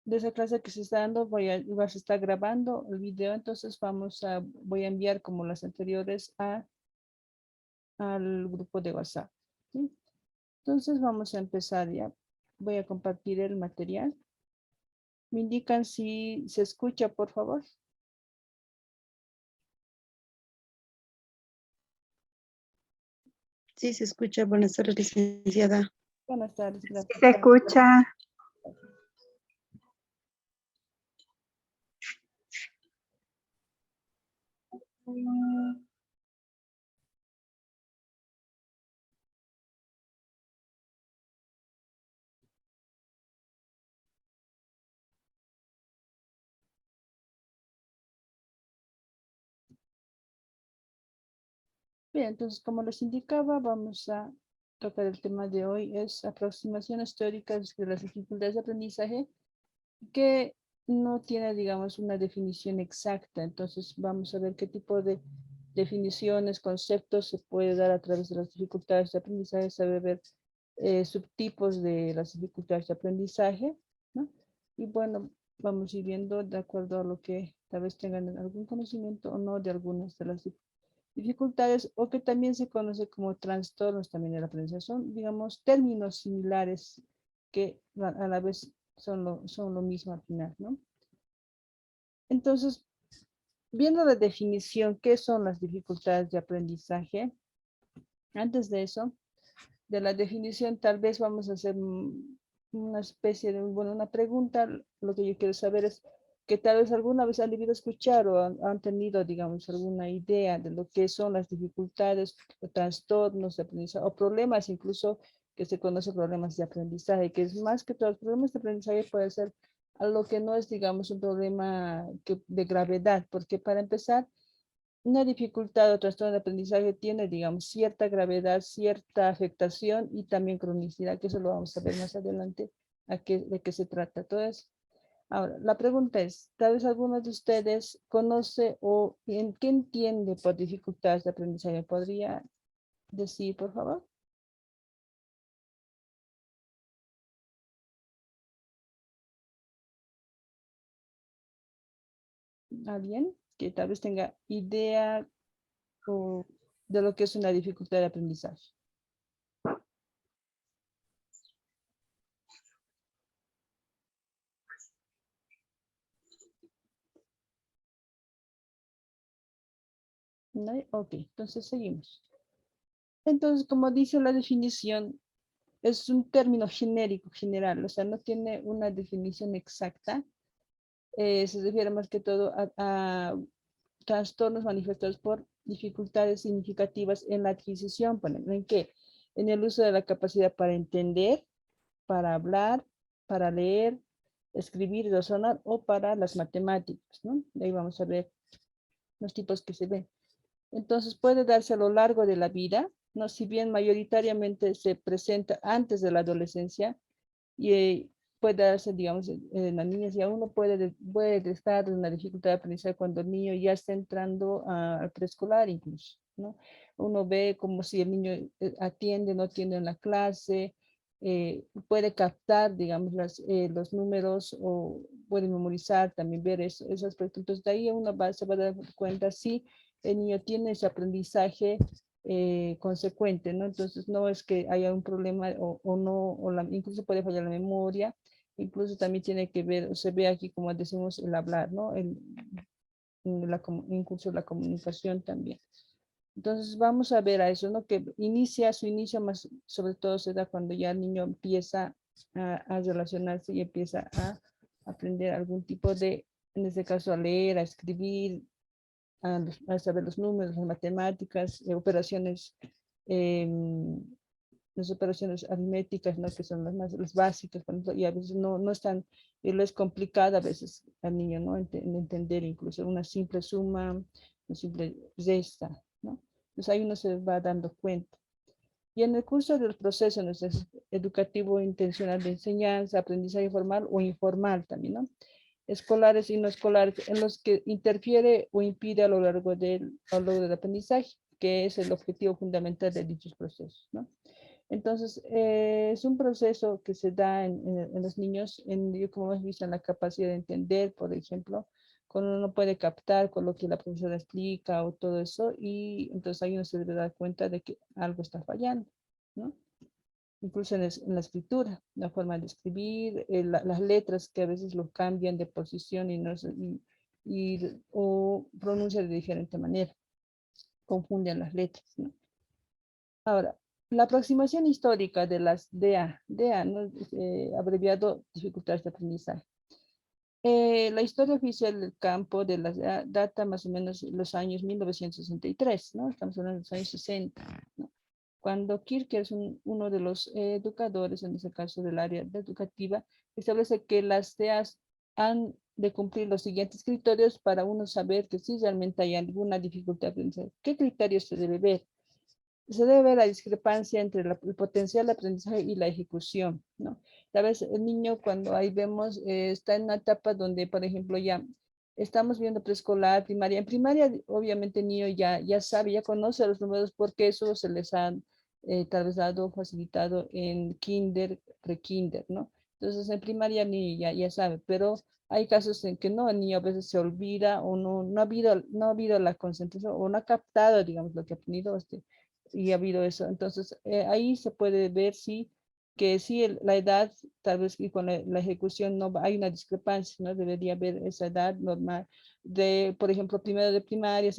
de esa clase que se está dando, igual se está grabando el video, entonces voy a enviar como las anteriores al grupo de WhatsApp. ¿Sí? Entonces vamos a empezar ya. Voy a compartir el material. Me indican si se escucha, por favor. Sí, se escucha. Buenas tardes, licenciada. Buenas tardes, Sí gracias. se escucha. Bien, entonces, como les indicaba, vamos a tocar el tema de hoy, es aproximaciones teóricas de las dificultades de aprendizaje, que no tiene, digamos, una definición exacta. Entonces, vamos a ver qué tipo de definiciones, conceptos se puede dar a través de las dificultades de aprendizaje, saber ver subtipos de las dificultades de aprendizaje, ¿no? Y bueno, vamos a ir viendo de acuerdo a lo que tal vez tengan algún conocimiento o no de algunas de las dificultades, o que también se conoce como trastornos también del aprendizaje. Son, digamos, términos similares que a la vez son lo mismo al final, ¿no? Entonces, viendo la definición, ¿qué son las dificultades de aprendizaje? Antes de eso, de la definición, tal vez vamos a hacer una especie de, bueno, una pregunta. Lo que yo quiero saber es que tal vez alguna vez han debido escuchar o han tenido, digamos, alguna idea de lo que son las dificultades, o trastornos de aprendizaje o problemas, incluso que se conoce problemas de aprendizaje, que es más que todo, los problemas de aprendizaje puede ser algo que no es, digamos, un problema de gravedad, porque para empezar, una dificultad o trastorno de aprendizaje tiene, digamos, cierta gravedad, cierta afectación y también cronicidad, que eso lo vamos a ver más adelante, de qué se trata todo eso. Ahora, la pregunta es, tal vez alguno de ustedes conoce o en qué entiende por dificultades de aprendizaje. ¿Podría decir, por favor? ¿Alguien que tal vez tenga idea o de lo que es una dificultad de aprendizaje? ¿No? Ok, entonces seguimos. Entonces, como dice la definición, es un término genérico, general, o sea, no tiene una definición exacta. Se refiere más que todo a trastornos manifestados por dificultades significativas en la adquisición, ¿en qué? En el uso de la capacidad para entender, para hablar, para leer, escribir, razonar o para las matemáticas, ¿no? De ahí vamos a ver los tipos que se ven. Entonces puede darse a lo largo de la vida, ¿no? Si bien mayoritariamente se presenta antes de la adolescencia, y puede darse, digamos, en las niñas, ya uno puede estar en una dificultad de aprendizaje cuando el niño ya está entrando al preescolar incluso, ¿no? Uno ve como si el niño atiende, no atiende en la clase, puede captar, digamos, los números o puede memorizar, también ver esos aspectos. Entonces, de ahí se va a dar cuenta si el niño tiene ese aprendizaje consecuente, ¿no? Entonces no es que haya un problema o no, incluso puede fallar la memoria, incluso también tiene que ver, se ve aquí como decimos el hablar, ¿no? Incluso la comunicación también. Entonces vamos a ver a eso, ¿no? Que su inicio más sobre todo se da cuando ya el niño empieza a relacionarse y empieza a aprender algún tipo de, en este caso, a leer, a escribir, a saber los números, las matemáticas, eh, las operaciones aritméticas, ¿no? Que son las básicas, por ejemplo, y a veces no están, y lo es complicado a veces al niño, ¿no? Entender incluso una simple suma, una simple resta, ¿no? Entonces ahí uno se va dando cuenta. Y en el curso del proceso educativo intencional de enseñanza, aprendizaje formal o informal también, ¿no? Escolares y no escolares, en los que interfiere o impide a lo largo del aprendizaje, que es el objetivo fundamental de dichos procesos, ¿no? Entonces, es un proceso que se da en los niños, como hemos visto, en la capacidad de entender, por ejemplo, cuando uno puede captar con lo que la profesora explica o todo eso, y entonces ahí uno se debe dar cuenta de que algo está fallando, ¿no? Incluso en la escritura, la forma de escribir, las letras que a veces lo cambian de posición y, no, o pronuncia de diferente manera, confunden las letras, ¿no? Ahora, la aproximación histórica de las DA, ¿no? Abreviado dificultades de aprendizaje. La historia oficial del campo de las DA data más o menos de los años 1963, ¿no? Estamos hablando de los años 60, ¿no? Cuando Kircher es uno de los educadores, en ese caso del área educativa, establece que las DEAs han de cumplir los siguientes criterios para uno saber que si realmente hay alguna dificultad de aprendizaje. ¿Qué criterios se debe ver? Se debe ver la discrepancia entre el potencial de aprendizaje y la ejecución, ¿no? Tal vez el niño cuando ahí vemos está en una etapa donde, por ejemplo, ya estamos viendo preescolar, primaria. En primaria, obviamente, el niño ya sabe, ya conoce los números porque eso se les ha tal vez dado, facilitado en kinder, pre-kinder, ¿no? Entonces, en primaria el niño ya sabe, pero hay casos en que no, el niño a veces se olvida o no ha habido la concentración o no ha captado, digamos, lo que ha aprendido y ha habido eso. Entonces, ahí se puede ver que sí, la edad, tal vez y con la ejecución no hay una discrepancia, ¿no? Debería haber esa edad normal de, por ejemplo, primero de primaria,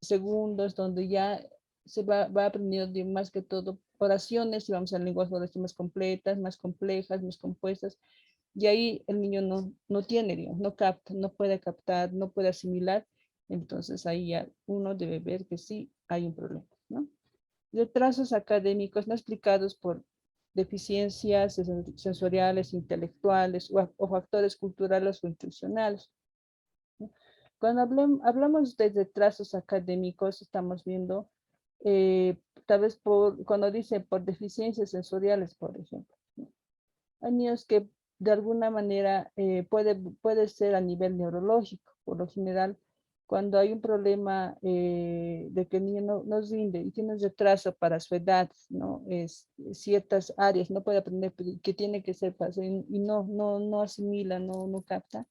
segundos, donde ya se va aprendiendo más que todo oraciones, y vamos al lenguaje oraciones más completas, más complejas, más compuestas, y ahí el niño no tiene, digamos, no capta, no puede captar, no puede asimilar, entonces ahí ya uno debe ver que sí hay un problema, ¿no? Retrasos académicos no explicados por deficiencias sensoriales, intelectuales o factores culturales o institucionales, ¿no? Cuando hablamos de retrasos académicos, estamos viendo, tal vez cuando dice por deficiencias sensoriales, por ejemplo, ¿no? Hay niños que de alguna manera puede ser a nivel neurológico, por lo general, cuando hay un problema de que el niño no rinde y tiene un retraso para su edad, ¿no? Ciertas áreas no puede aprender, que tiene que ser y no asimila, no capta.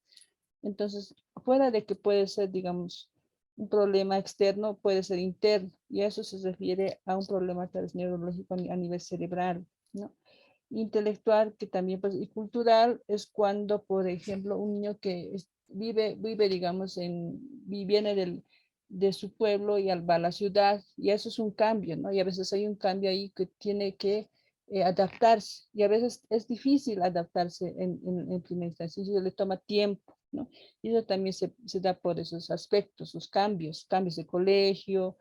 Entonces, fuera de que puede ser, digamos, un problema externo, puede ser interno, y a eso se refiere a un problema tal vez neurológico a nivel cerebral, ¿no? Intelectual, que también, pues, y cultural es cuando, por ejemplo, un niño que vive, digamos, viene de su pueblo y va a la ciudad, y eso es un cambio, ¿no? Y a veces hay un cambio ahí que tiene que adaptarse, y a veces es difícil adaptarse en primera instancia, y le toma tiempo, ¿no? Y eso también se da por esos aspectos, los cambios de colegio.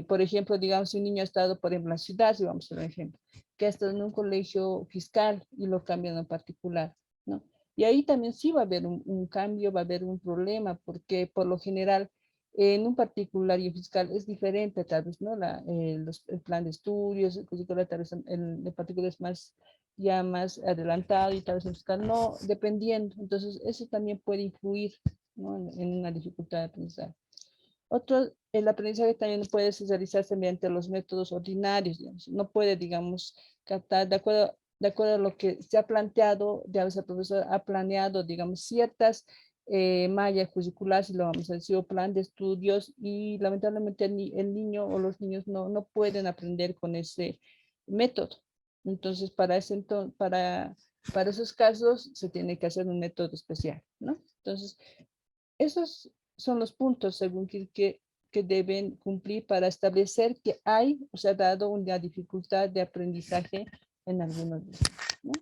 Por ejemplo, digamos, si un niño ha estado, por ejemplo, en la ciudad, si vamos a ver ejemplo, que ha estado en un colegio fiscal y lo cambian a particular, ¿no? Y ahí también sí va a haber un cambio, va a haber un problema, porque por lo general en un particular y fiscal es diferente, tal vez, ¿no? El plan de estudios, el currículo, tal vez el particular es ya más adelantado y tal vez el fiscal no, dependiendo. Entonces, eso también puede influir, ¿no? En una dificultad de aprendizaje. Otro, el aprendizaje también puede realizarse mediante los métodos ordinarios, digamos. No puede, digamos, captar de acuerdo a lo que se ha planteado, ya el profesor ha planeado, digamos, ciertas mallas curriculares, y lo vamos a decir, o plan de estudios, y lamentablemente el niño o los niños no pueden aprender con ese método. Entonces, para esos casos se tiene que hacer un método especial, ¿no? Entonces, esos son los puntos, según que deben cumplir para establecer que hay o se ha dado una dificultad de aprendizaje en algunos niños, ¿no?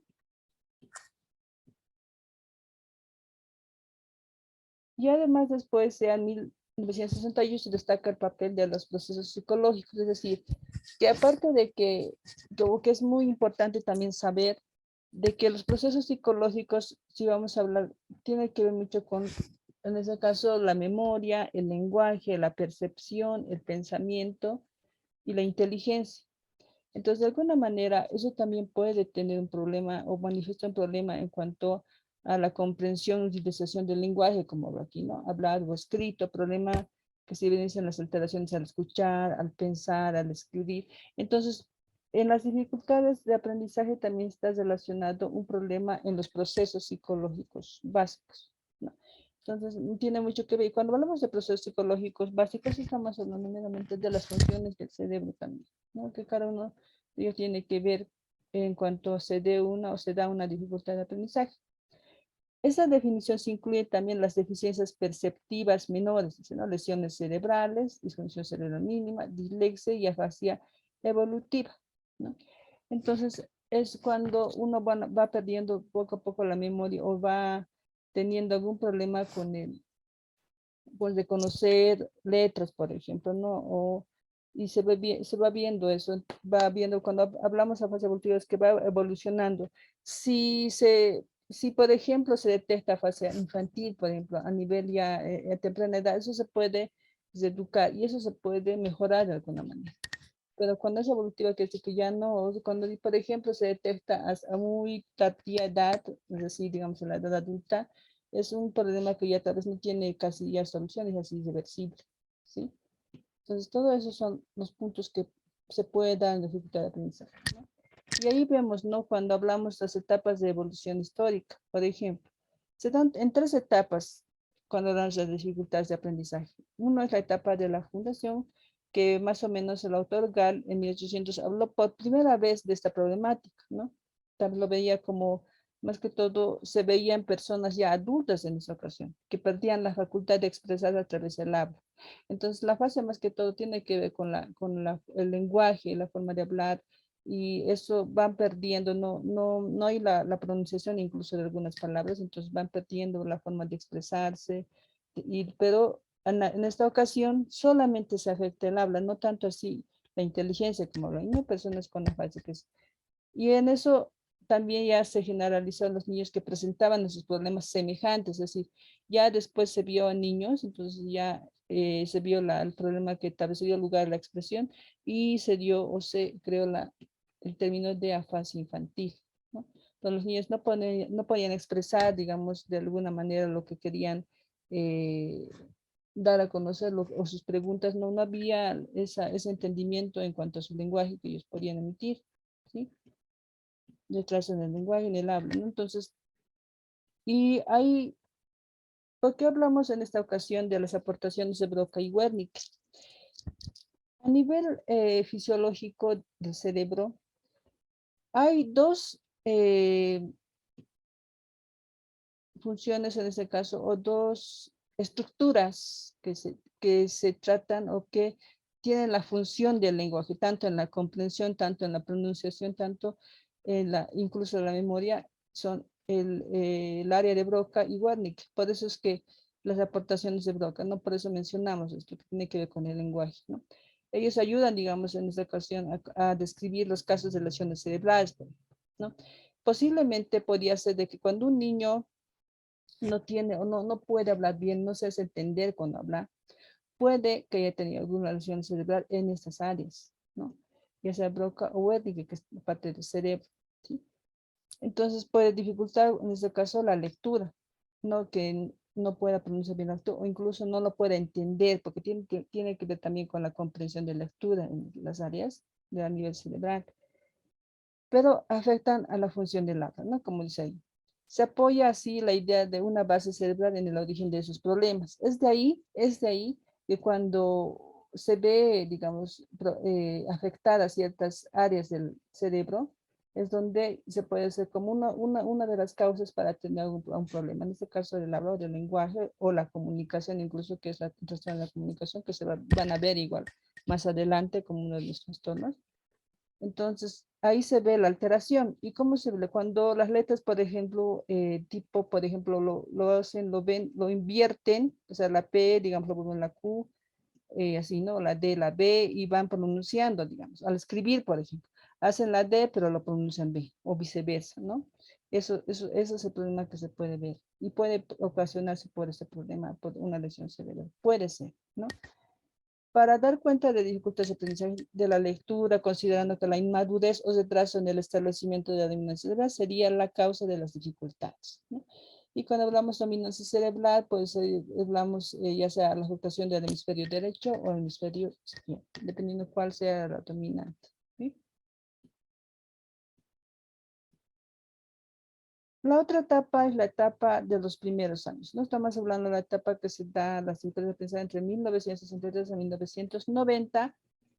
Y además después, en 1961, se destaca el papel de los procesos psicológicos, es decir, que aparte de que, como que es muy importante también saber de que los procesos psicológicos, si vamos a hablar, tiene que ver mucho con, en ese caso, la memoria, el lenguaje, la percepción, el pensamiento y la inteligencia. Entonces, de alguna manera, eso también puede tener un problema o manifiesta un problema en cuanto a la comprensión y utilización del lenguaje, como lo aquí, ¿no? Hablar o escrito, problema que se evidencian las alteraciones al escuchar, al pensar, al escribir. Entonces, En las dificultades de aprendizaje también está relacionado un problema en los procesos psicológicos básicos, ¿no? Entonces, tiene mucho que ver. Y cuando hablamos de procesos psicológicos básicos, estamos hablando meramente de las funciones del cerebro también, ¿no? Que cada uno de ellos tiene que ver en cuanto se dé una o se da una dificultad de aprendizaje. Esa definición se incluye también las deficiencias perceptivas menores, ¿no? Lesiones cerebrales, disfunción cerebral mínima, dislexia y afasia evolutiva, ¿no? Entonces, es cuando uno va perdiendo poco a poco la memoria o va teniendo algún problema con el, pues de conocer letras, por ejemplo, ¿no? Y se va viendo eso, va viendo cuando hablamos de fase evolutiva es que va evolucionando. Si por ejemplo se detecta fase infantil, por ejemplo, a nivel ya a temprana edad, eso se puede educar y eso se puede mejorar de alguna manera. Pero cuando es evolutiva, que es que ya no, cuando por ejemplo se detecta a muy tardía edad, es decir, digamos en la edad adulta, es un problema que ya tal vez no tiene casi ya soluciones, así irreversible, ¿sí? Entonces, todo eso son los puntos que se puede dar en dificultad de aprendizaje, ¿no? Y ahí vemos, ¿no? Cuando hablamos de las etapas de evolución histórica, por ejemplo, se dan en tres etapas cuando hablamos de dificultades de aprendizaje. Uno es la etapa de la fundación, que más o menos el autor Gall en 1800 habló por primera vez de esta problemática, ¿no? También lo veía como, más que todo, se veían personas ya adultas en esa ocasión, que perdían la facultad de expresar a través del habla. Entonces, la fase más que todo tiene que ver con el lenguaje, la forma de hablar, y eso van perdiendo, no hay la pronunciación incluso de algunas palabras, entonces van perdiendo la forma de expresarse, pero en esta ocasión solamente se afecta el habla, no tanto así la inteligencia como lo hay, ¿no? Personas con afásicas. Y en eso también ya se generalizó en los niños que presentaban esos problemas semejantes, es decir, ya después se vio en niños, entonces ya se vio el problema que tal vez se dio lugar a la expresión y se dio o se creó el término de afasia infantil, ¿no? Entonces los niños no podían expresar, digamos, de alguna manera lo que querían eh, dar a conocer o sus preguntas, no había ese entendimiento en cuanto a su lenguaje que ellos podían emitir, ¿sí? Detrás en el lenguaje, en el habla, ¿no? Entonces, y hay, ¿por qué hablamos en esta ocasión de las aportaciones de Broca y Wernicke? A nivel fisiológico del cerebro, hay dos funciones en este caso, o dos estructuras que se tratan o que tienen la función del lenguaje, tanto en la comprensión, tanto en la pronunciación, tanto en incluso la memoria, son el área de Broca y Wernicke. Por eso es que las aportaciones de Broca, ¿no? Por eso mencionamos esto que tiene que ver con el lenguaje, ¿no? Ellos ayudan, digamos, en esta ocasión a describir los casos de lesiones cerebrales, ¿no? Posiblemente podría ser de que cuando un niño no tiene o no puede hablar bien, no se hace entender cuando habla, puede que haya tenido alguna lesión cerebral en estas áreas, ¿no? Ya sea Broca o Wernicke, que es parte del cerebro, ¿sí? Entonces puede dificultar en este caso la lectura, ¿no? Que no pueda pronunciar bien la lectura o incluso no lo pueda entender, porque tiene que ver también con la comprensión de lectura en las áreas de a nivel cerebral, pero afectan a la función del habla, ¿no? Como dice ahí. Se apoya así la idea de una base cerebral en el origen de esos problemas. Es de ahí que cuando se ve, digamos, afectadas ciertas áreas del cerebro, es donde se puede ser como una de las causas para tener un problema. En este caso, del habla o del lenguaje o la comunicación, incluso que es la trastorno de la comunicación, que van a ver igual más adelante como uno de los trastornos. Entonces, ahí se ve la alteración. ¿Y cómo se ve? Cuando las letras, por ejemplo, tipo, por ejemplo, lo hacen, lo ven, lo invierten, o sea, la P, digamos, lo vuelven la Q, así, ¿no? La D, la B, y van pronunciando, digamos, al escribir, por ejemplo. Hacen la D, pero lo pronuncian B, o viceversa, ¿no? Eso es el problema que se puede ver. Y puede ocasionarse por ese problema, por una lesión cerebral. Puede ser, ¿no? Para dar cuenta de dificultades de aprendizaje de la lectura, considerando que la inmadurez o retraso en el establecimiento de la dominancia cerebral sería la causa de las dificultades, ¿no? Y cuando hablamos de dominancia cerebral, pues hablamos ya sea la afectación del hemisferio derecho o el hemisferio izquierdo, dependiendo cuál sea la dominante, ¿sí? La otra etapa es la etapa de los primeros años. No estamos hablando de la etapa que se da a las dificultades de aprendizaje entre 1963 a 1990,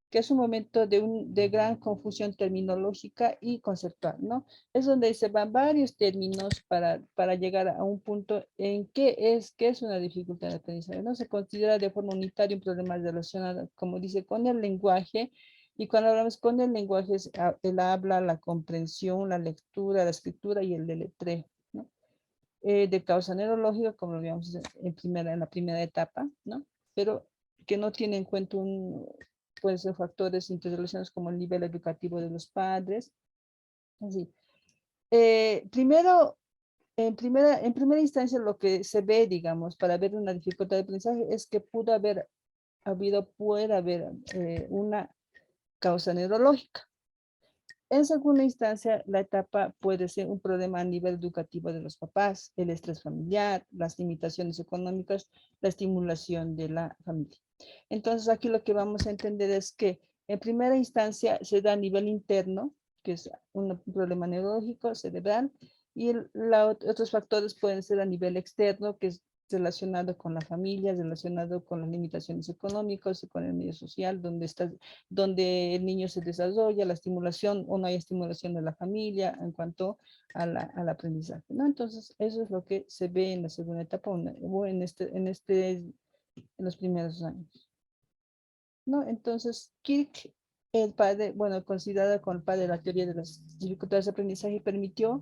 que es un momento de gran confusión terminológica y conceptual, ¿no? Es donde se van varios términos para llegar a un punto en qué es una dificultad de aprendizaje, ¿no? Se considera de forma unitaria un problema relacionado, como dice, con el lenguaje, y cuando hablamos con el lenguaje es el habla, la comprensión, la lectura, la escritura y el deletreo, ¿no? De causa neurológica, como lo habíamos en la primera etapa, ¿no? Pero que no tiene en cuenta pueden ser factores interrelacionados como el nivel educativo de los padres. Así. Primero, en primera instancia, lo que se ve, digamos, para ver una dificultad de aprendizaje es que puede haber una causa neurológica. En segunda instancia, la etapa puede ser un problema a nivel educativo de los papás, el estrés familiar, las limitaciones económicas, la estimulación de la familia. Entonces, aquí lo que vamos a entender es que en primera instancia se da a nivel interno, que es un problema neurológico, cerebral, y otros factores pueden ser a nivel externo, que es relacionado con la familia, relacionado con las limitaciones económicas y con el medio social, donde el niño se desarrolla, la estimulación o no hay estimulación de la familia en cuanto al aprendizaje, ¿no? Entonces, eso es lo que se ve en la segunda etapa o en los primeros años, ¿no? Entonces, Kirk, el padre, bueno, considerado como el padre de la teoría de las dificultades de aprendizaje, permitió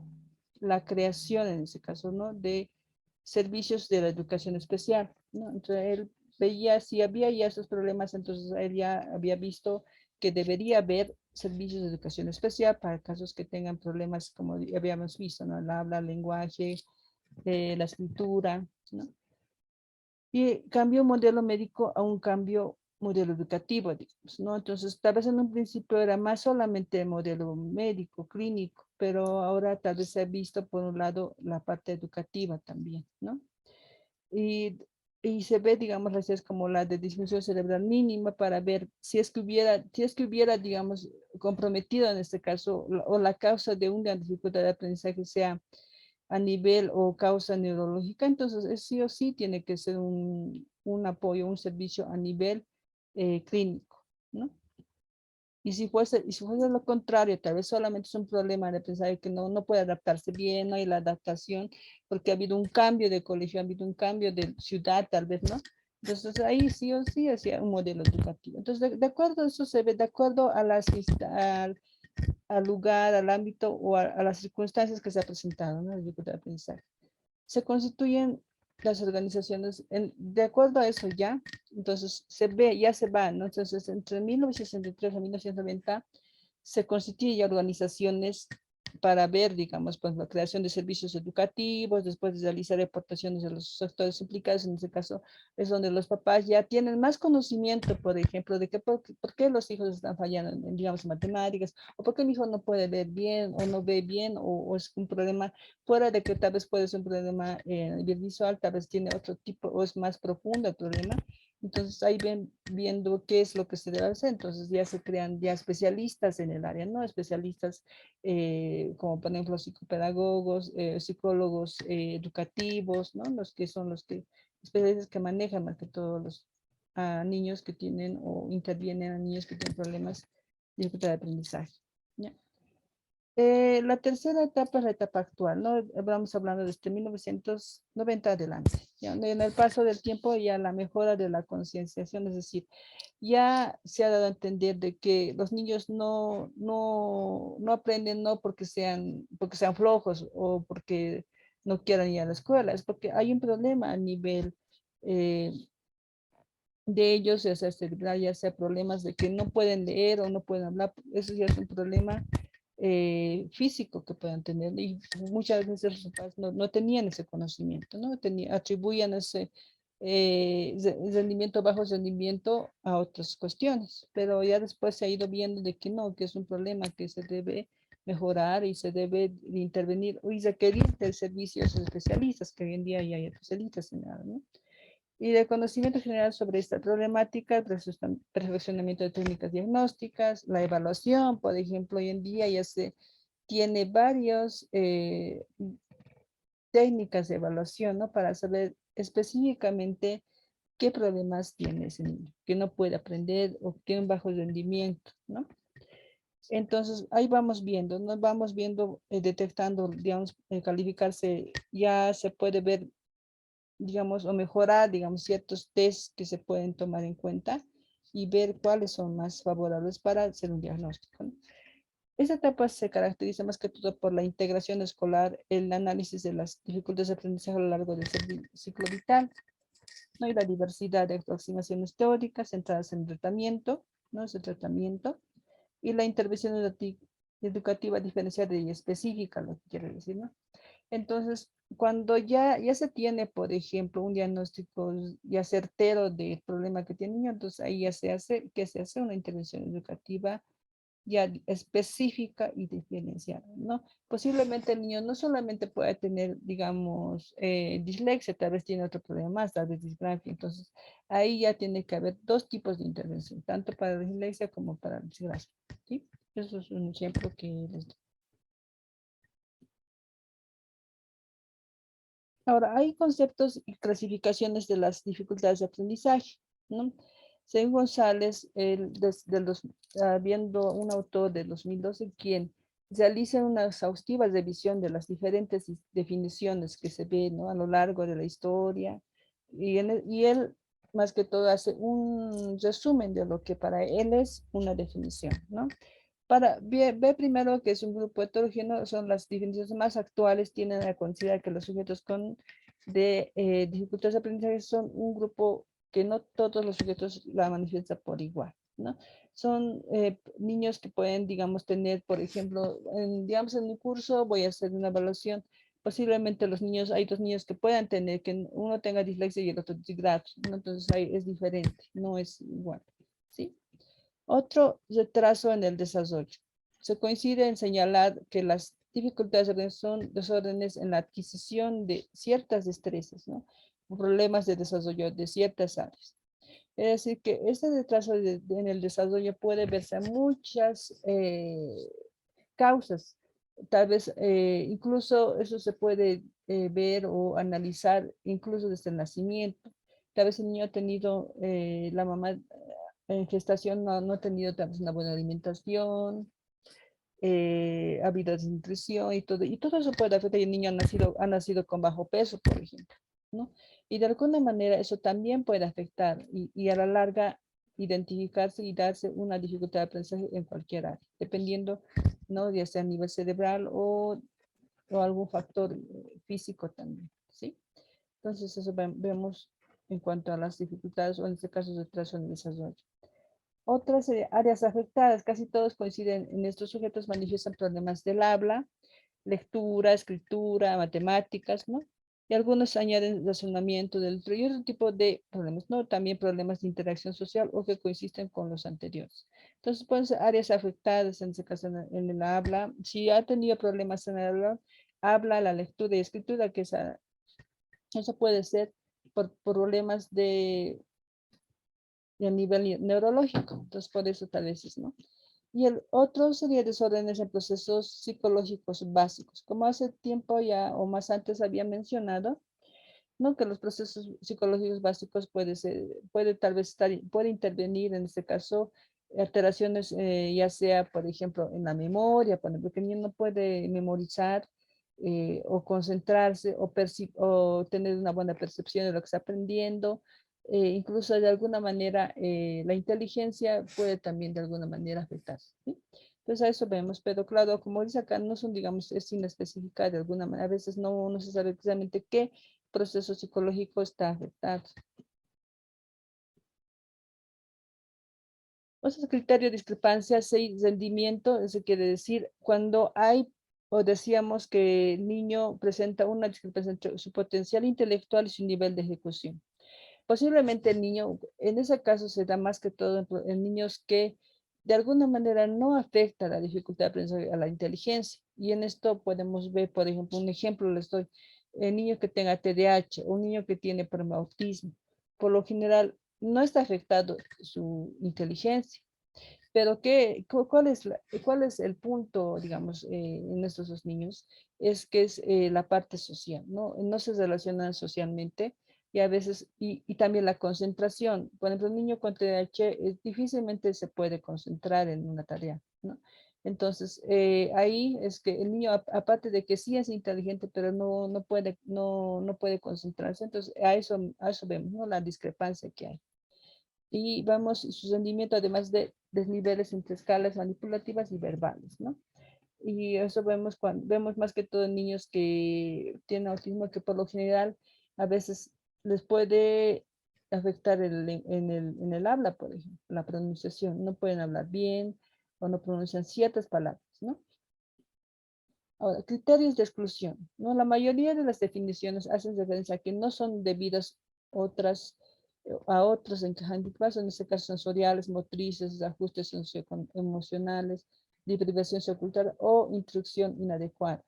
la creación, en ese caso, ¿no? De servicios de la educación especial, ¿no? Entonces, él veía si había ya esos problemas, entonces él ya había visto que debería haber servicios de educación especial para casos que tengan problemas, como habíamos visto, ¿no? El habla, el lenguaje, la escritura, ¿no? Y cambio modelo médico a un cambio modelo educativo, digamos, ¿no? Entonces, tal vez en un principio era más solamente el modelo médico, clínico, pero ahora tal vez se ha visto por un lado la parte educativa también, ¿no? Y, y se ve, digamos, así es como la de disfunción cerebral mínima para ver si es que hubiera, digamos, comprometido en este caso, o la causa de una dificultad de aprendizaje sea a nivel o causa neurológica, entonces sí o sí tiene que ser un apoyo, un servicio a nivel clínico, ¿no? Y si fuese lo contrario, tal vez solamente es un problema de pensar que no puede adaptarse bien, no hay la adaptación, porque ha habido un cambio de colegio, ha habido un cambio de ciudad, tal vez, ¿no? Entonces ahí sí o sí hacía un modelo educativo. Entonces, de acuerdo a eso se ve, de acuerdo al lugar, al ámbito o a las circunstancias que se ha presentado, ¿no? La dificultad de aprendizaje. Se constituyen las organizaciones de acuerdo a eso ya, entonces ya se va, ¿no? Entonces entre 1963 a 1990 se constituyen organizaciones para ver, digamos, pues la creación de servicios educativos, después de realizar reportaciones de los sectores implicados, en este caso es donde los papás ya tienen más conocimiento, por ejemplo, de por qué los hijos están fallando digamos, en matemáticas, o por qué mi hijo no puede ver bien, o no ve bien, o es un problema fuera de que tal vez puede ser un problema a nivel visual, tal vez tiene otro tipo, o es más profundo el problema. Entonces ahí viendo qué es lo que se debe hacer, entonces ya se crean ya especialistas en el área, ¿no? Especialistas como por ejemplo psicopedagogos, psicólogos educativos, ¿no? Especialistas que manejan más que todos los niños que tienen o intervienen a niños que tienen problemas de dificultad de aprendizaje. ¿Ya? La tercera etapa es la etapa actual, ¿no? Vamos hablando desde 1990 adelante. ¿Ya? En el paso del tiempo ya la mejora de la concienciación, es decir, ya se ha dado a entender de que los niños no aprenden no porque sean flojos o porque no quieran ir a la escuela, es porque hay un problema a nivel eh, de ellos, ya sea cerebral, ya sea problemas de que no pueden leer o no pueden hablar, eso ya es un problema físico que puedan tener y muchas veces los papás no tenían ese conocimiento, ¿no? Atribuían ese rendimiento, bajo rendimiento a otras cuestiones, pero ya después se ha ido viendo de que no, que es un problema que se debe mejorar y se debe intervenir y requerir de servicios especialistas, que hoy en día ya hay especialistas en nada, ¿no? Y de conocimiento general sobre esta problemática, el perfeccionamiento de técnicas diagnósticas, la evaluación, por ejemplo, hoy en día ya se tiene varios técnicas de evaluación, ¿no? Para saber específicamente qué problemas tiene ese niño, que no puede aprender o que tiene un bajo rendimiento, ¿no? Entonces, ahí vamos viendo, nos vamos viendo, detectando, digamos, calificarse, ya se puede ver, digamos, o mejorar, digamos, ciertos tests que se pueden tomar en cuenta y ver cuáles son más favorables para hacer un diagnóstico, ¿no? Esta etapa se caracteriza más que todo por la integración escolar, el análisis de las dificultades de aprendizaje a lo largo del ciclo vital, ¿no? Y la diversidad de aproximaciones teóricas centradas en el tratamiento, ¿no? Ese tratamiento, y la intervención educativa diferenciada y específica, lo que quiere decir, ¿no? Entonces, cuando ya se tiene, por ejemplo, un diagnóstico ya certero del problema que tiene el niño, entonces ahí ya se hace una intervención educativa ya específica y diferenciada, ¿no? Posiblemente el niño no solamente puede tener, digamos, dislexia, tal vez tiene otro problema más, tal vez disgrafia. Entonces, ahí ya tiene que haber dos tipos de intervención, tanto para la dislexia como para la disgrafia, ¿sí? Eso es un ejemplo que les doy. Ahora, hay conceptos y clasificaciones de las dificultades de aprendizaje, ¿no? Según González, viendo un autor de 2012, quien realiza una exhaustiva revisión de las diferentes definiciones que se ven, ¿no? A lo largo de la historia, y él, más que todo, hace un resumen de lo que para él es una definición, ¿no? Ve primero que es un grupo heterogéneo, son las definiciones más actuales, tienen a considerar que los sujetos con dificultades de aprendizaje son un grupo que no todos los sujetos la manifiestan por igual, ¿no? Son niños que pueden, digamos, tener, por ejemplo, digamos, en un curso voy a hacer una evaluación, posiblemente los niños, hay dos niños que puedan tener, que uno tenga dislexia y el otro disgrafia, ¿no? Entonces ahí es diferente, no es igual, ¿sí? Otro retraso en el desarrollo. Se coincide en señalar que las dificultades son desórdenes en la adquisición de ciertas destrezas, ¿no? Problemas de desarrollo de ciertas áreas. Es decir, que este retraso en el desarrollo puede verse a muchas causas. Tal vez incluso eso se puede ver o analizar incluso desde el nacimiento. Tal vez el niño ha tenido, la mamá en gestación no ha tenido tal vez una buena alimentación, ha habido desnutrición y todo eso puede afectar y el niño ha nacido con bajo peso, por ejemplo, ¿no? Y de alguna manera eso también puede afectar y a la larga identificarse y darse una dificultad de aprendizaje en cualquier área, dependiendo, ¿no? Ya sea a nivel cerebral o algún factor físico también, ¿sí? Entonces eso vemos en cuanto a las dificultades o en este caso retraso en el desarrollo. Otras áreas afectadas, casi todos coinciden en estos sujetos, manifiestan problemas del habla, lectura, escritura, matemáticas, ¿no? Y algunos añaden razonamiento del otro y otro tipo de problemas, ¿no? También problemas de interacción social o que coinciden con los anteriores. Entonces, pueden ser áreas afectadas, en este caso en el habla. Si ha tenido problemas en el habla, la lectura y escritura, que eso puede ser por problemas de nivel neurológico. Entonces, por eso tal vez es, ¿no? Y el otro sería desórdenes en procesos psicológicos básicos. Como hace tiempo ya o más antes había mencionado, ¿no? Que los procesos psicológicos básicos puede tal vez puede intervenir en este caso alteraciones, ya sea, por ejemplo, en la memoria, cuando el niño no puede memorizar o concentrarse o tener una buena percepción de lo que está aprendiendo. Incluso de alguna manera la inteligencia puede también de alguna manera afectarse, ¿sí? Entonces a eso vemos, pero claro, como dice acá, no son, digamos, es sin especificar de alguna manera, a veces no se sabe exactamente qué proceso psicológico está afectado. Otro criterio de discrepancia, 6, rendimiento, eso quiere decir cuando hay, o decíamos que el niño presenta una discrepancia entre su potencial intelectual y su nivel de ejecución. Posiblemente el niño, en ese caso se da más que todo en niños que de alguna manera no afecta la dificultad de aprendizaje a la inteligencia. Y en esto podemos ver, por ejemplo, un ejemplo les doy, el niño que tenga TDAH, un niño que tiene problema autismo, por lo general no está afectado su inteligencia, Pero ¿cuál es el punto, digamos, en estos dos niños? Es que es la parte social, ¿no? No se relacionan socialmente y a veces, y también la concentración. Por ejemplo, un niño con TDAH difícilmente se puede concentrar en una tarea, ¿no? Entonces, ahí es que el niño, aparte de que sí es inteligente, pero no puede concentrarse. Entonces, a eso vemos, ¿no? La discrepancia que hay. Y vamos, su rendimiento además de desniveles entre escalas manipulativas y verbales, ¿no? Y eso vemos cuando vemos más que todo en niños que tienen autismo, que por lo general a veces les puede afectar en el habla, por ejemplo, la pronunciación. No pueden hablar bien o no pronuncian ciertas palabras, ¿no? Ahora, criterios de exclusión, ¿no? La mayoría de las definiciones hacen referencia a que no son debidas otras, a otros handicaps, en este caso sensoriales, motrices, ajustes socioemocionales, deprivación oculta o instrucción inadecuada.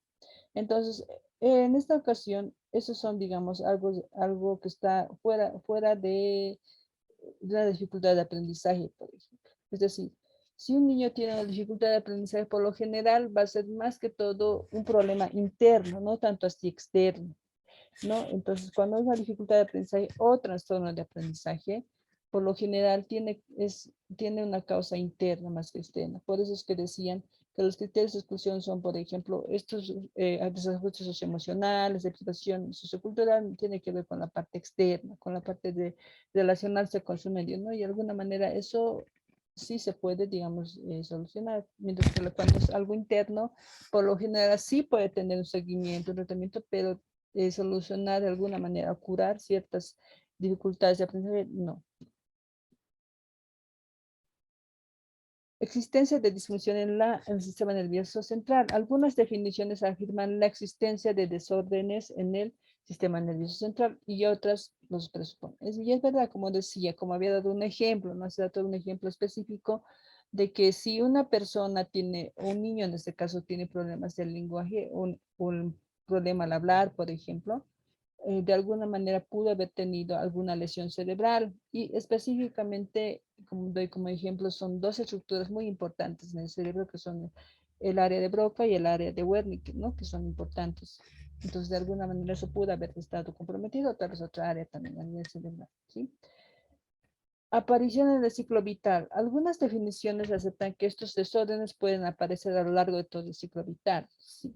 Entonces, en esta ocasión, esos son, digamos, algo que está fuera de la dificultad de aprendizaje, por ejemplo. Es decir, si un niño tiene una dificultad de aprendizaje, por lo general va a ser más que todo un problema interno, no tanto así externo, ¿no? Entonces, cuando hay una dificultad de aprendizaje o trastorno de aprendizaje, por lo general tiene una causa interna más que externa. Por eso es que decían que los criterios de exclusión son, por ejemplo, estos desajustes socioemocionales, depresión sociocultural, tiene que ver con la parte externa, con la parte de relacionarse con su medio, ¿no? Y de alguna manera eso sí se puede, digamos, solucionar, mientras que cuando es algo interno, por lo general sí puede tener un seguimiento, un tratamiento, pero solucionar de alguna manera, curar ciertas dificultades de aprendizaje, no. Existencia de disfunción en el sistema nervioso central. Algunas definiciones afirman la existencia de desórdenes en el sistema nervioso central y otras los presuponen. Y es verdad, como decía, como había dado un ejemplo, no se ha dado un ejemplo específico de que si una persona tiene, un niño en este caso tiene problemas del lenguaje, un problema al hablar, por ejemplo, de alguna manera pudo haber tenido alguna lesión cerebral y específicamente, como doy como ejemplo, son dos estructuras muy importantes en el cerebro que son el área de Broca y el área de Wernicke, ¿no? Que son importantes. Entonces, de alguna manera eso pudo haber estado comprometido, tal vez otra área también a nivel cerebral, ¿sí? Aparición en el ciclo vital. Algunas definiciones aceptan que estos desórdenes pueden aparecer a lo largo de todo el ciclo vital, ¿sí?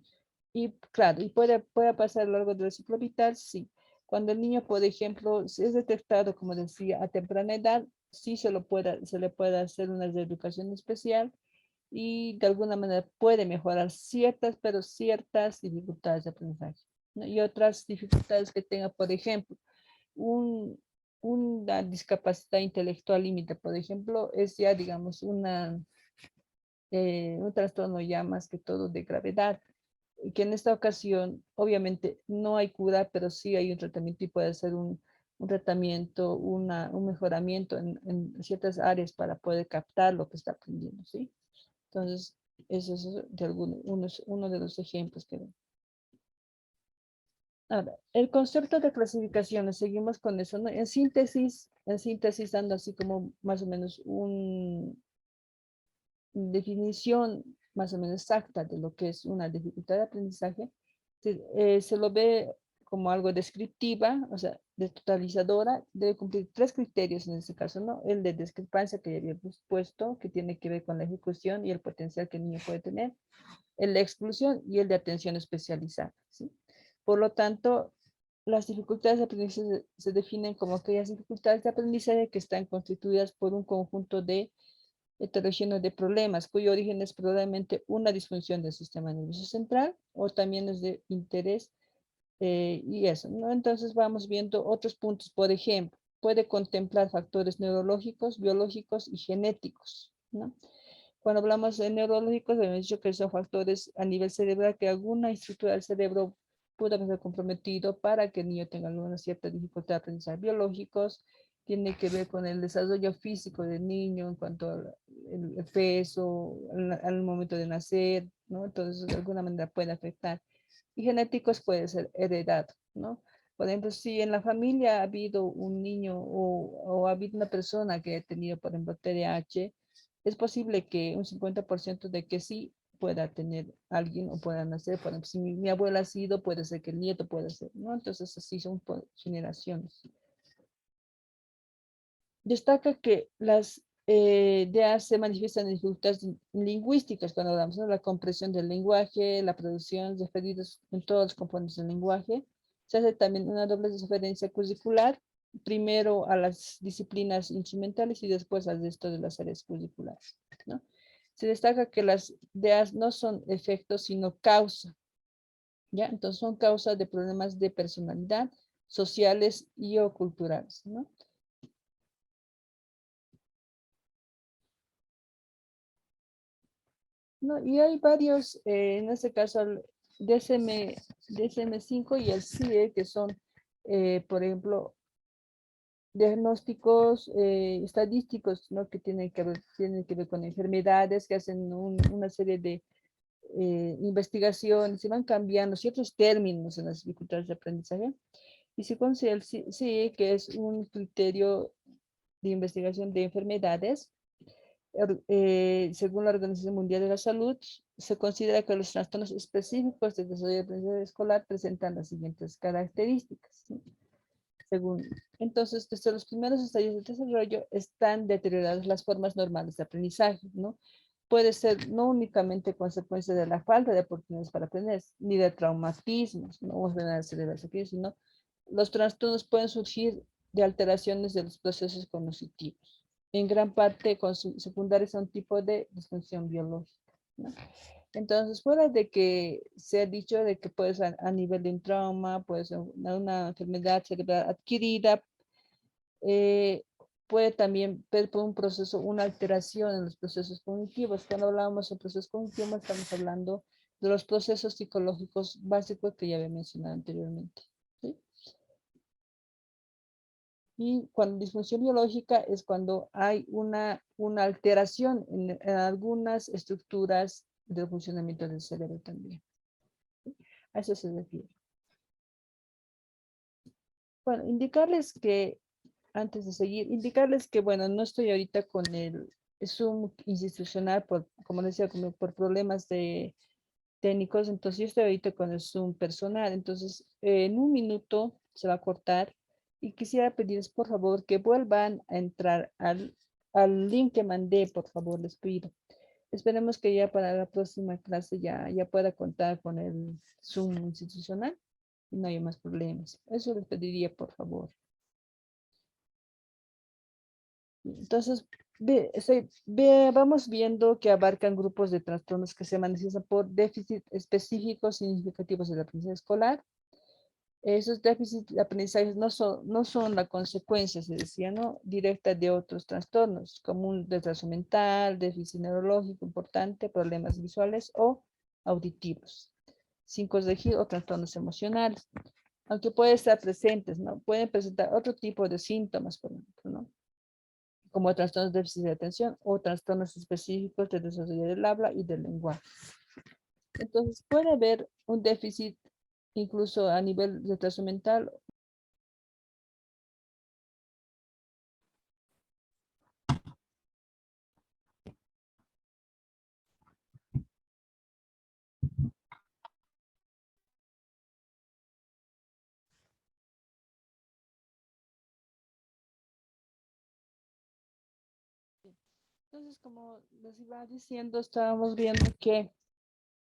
Y claro, y puede pasar a lo largo del ciclo vital, sí. Cuando el niño, por ejemplo, si es detectado, como decía, a temprana edad, sí se le puede hacer una reeducación especial y de alguna manera puede mejorar pero ciertas dificultades de aprendizaje, ¿no? Y otras dificultades que tenga, por ejemplo, un, una discapacidad intelectual límite, por ejemplo, es ya, digamos, un trastorno ya más que todo de gravedad, que en esta ocasión obviamente no hay cura, pero sí hay un tratamiento y puede ser un tratamiento, un mejoramiento en ciertas áreas para poder captar lo que está aprendiendo, ¿sí? Entonces, eso es uno de los ejemplos que ven. Ahora, el concepto de clasificaciones, seguimos con eso, ¿no? En síntesis, dando así como más o menos una definición más o menos exacta de lo que es una dificultad de aprendizaje, se lo ve como algo descriptiva, o sea, de totalizadora, debe cumplir tres criterios en este caso, ¿no? El de discrepancia que ya habíamos puesto, que tiene que ver con la ejecución y el potencial que el niño puede tener, el de exclusión y el de atención especializada, ¿sí? Por lo tanto, las dificultades de aprendizaje se definen como aquellas dificultades de aprendizaje que están constituidas por un conjunto de heterogéneo de problemas, cuyo origen es probablemente una disfunción del sistema nervioso central o también es de interés y eso, ¿no? Entonces vamos viendo otros puntos, por ejemplo, puede contemplar factores neurológicos, biológicos y genéticos, ¿no? Cuando hablamos de neurológicos, hemos dicho que son factores a nivel cerebral que alguna estructura del cerebro puede haber comprometido para que el niño tenga alguna cierta dificultad de aprendizaje. Biológicos tiene que ver con el desarrollo físico del niño en cuanto al peso, al momento de nacer, ¿no? Entonces, de alguna manera puede afectar. Y genéticos puede ser heredado, ¿no? Por ejemplo, si en la familia ha habido un niño o ha habido una persona que ha tenido, por ejemplo, TDAH, es posible que un 50% de que sí pueda tener alguien o pueda nacer. Por ejemplo, si mi abuela ha sido, puede ser que el nieto pueda ser, ¿no? Entonces, así son generaciones. Destaca que las DEA se manifiestan en dificultades lingüísticas cuando hablamos de la comprensión del lenguaje, la producción de pedidos en todos los componentes del lenguaje. Se hace también una doble diferencia curricular, primero a las disciplinas instrumentales y después al resto de las áreas curriculares, ¿no? Se destaca que las DEAs no son efectos, sino causa, ¿ya? Entonces son causas de problemas de personalidad, sociales y o culturales, ¿no? No, y hay varios, en este caso, el DSM-5 y el CIE, que son, por ejemplo, diagnósticos estadísticos, ¿no? Que tienen que ver con enfermedades, que hacen una serie de investigaciones, y van cambiando ciertos términos en las dificultades de aprendizaje. Y se considera el CIE, que es un criterio de investigación de enfermedades. Según la Organización Mundial de la Salud, se considera que los trastornos específicos del desarrollo de aprendizaje escolar presentan las siguientes características, ¿no? Según, entonces, desde los primeros estadios de desarrollo están deterioradas las formas normales de aprendizaje, ¿no? Puede ser no únicamente consecuencia de la falta de oportunidades para aprender, ni de traumatismos, no enfermedades cerebrales, sino los trastornos pueden surgir de alteraciones de los procesos cognitivos. En gran parte secundarios a un tipo de disfunción biológica, ¿no? Entonces, fuera de que se ha dicho de que puede ser a nivel de un trauma, puede ser una enfermedad cerebral adquirida, eh, puede también ver por un proceso, una alteración en los procesos cognitivos. Cuando hablamos de procesos cognitivos, estamos hablando de los procesos psicológicos básicos que ya había mencionado anteriormente, ¿sí? Y cuando disfunción biológica es cuando hay una alteración en algunas estructuras del funcionamiento del cerebro también. A eso se refiere. Bueno, indicarles que, antes de seguir, indicarles que, bueno, no estoy ahorita con el Zoom institucional, como decía, por problemas técnicos, entonces yo estoy ahorita con el Zoom personal, entonces en un minuto se va a cortar y quisiera pedirles, por favor, que vuelvan a entrar al link que mandé, por favor, les pido. Esperemos que ya para la próxima clase ya pueda contar con el Zoom institucional y no haya más problemas. Eso les pediría, por favor. Entonces, vamos viendo que abarcan grupos de trastornos que se manifiestan por déficit específicos significativos del aprendizaje escolar. Esos déficits de aprendizaje no son la consecuencia, se decía, ¿no? Directa de otros trastornos, como un retraso mental, déficit neurológico importante, problemas visuales o auditivos, sin corregir o trastornos emocionales, aunque pueden estar presentes, ¿no? Pueden presentar otro tipo de síntomas, por ejemplo, ¿no? Como trastornos de déficit de atención o trastornos específicos de desarrollo del habla y del lenguaje. Entonces, puede haber un déficit incluso a nivel de retraso mental. Entonces, como les iba diciendo, estábamos viendo que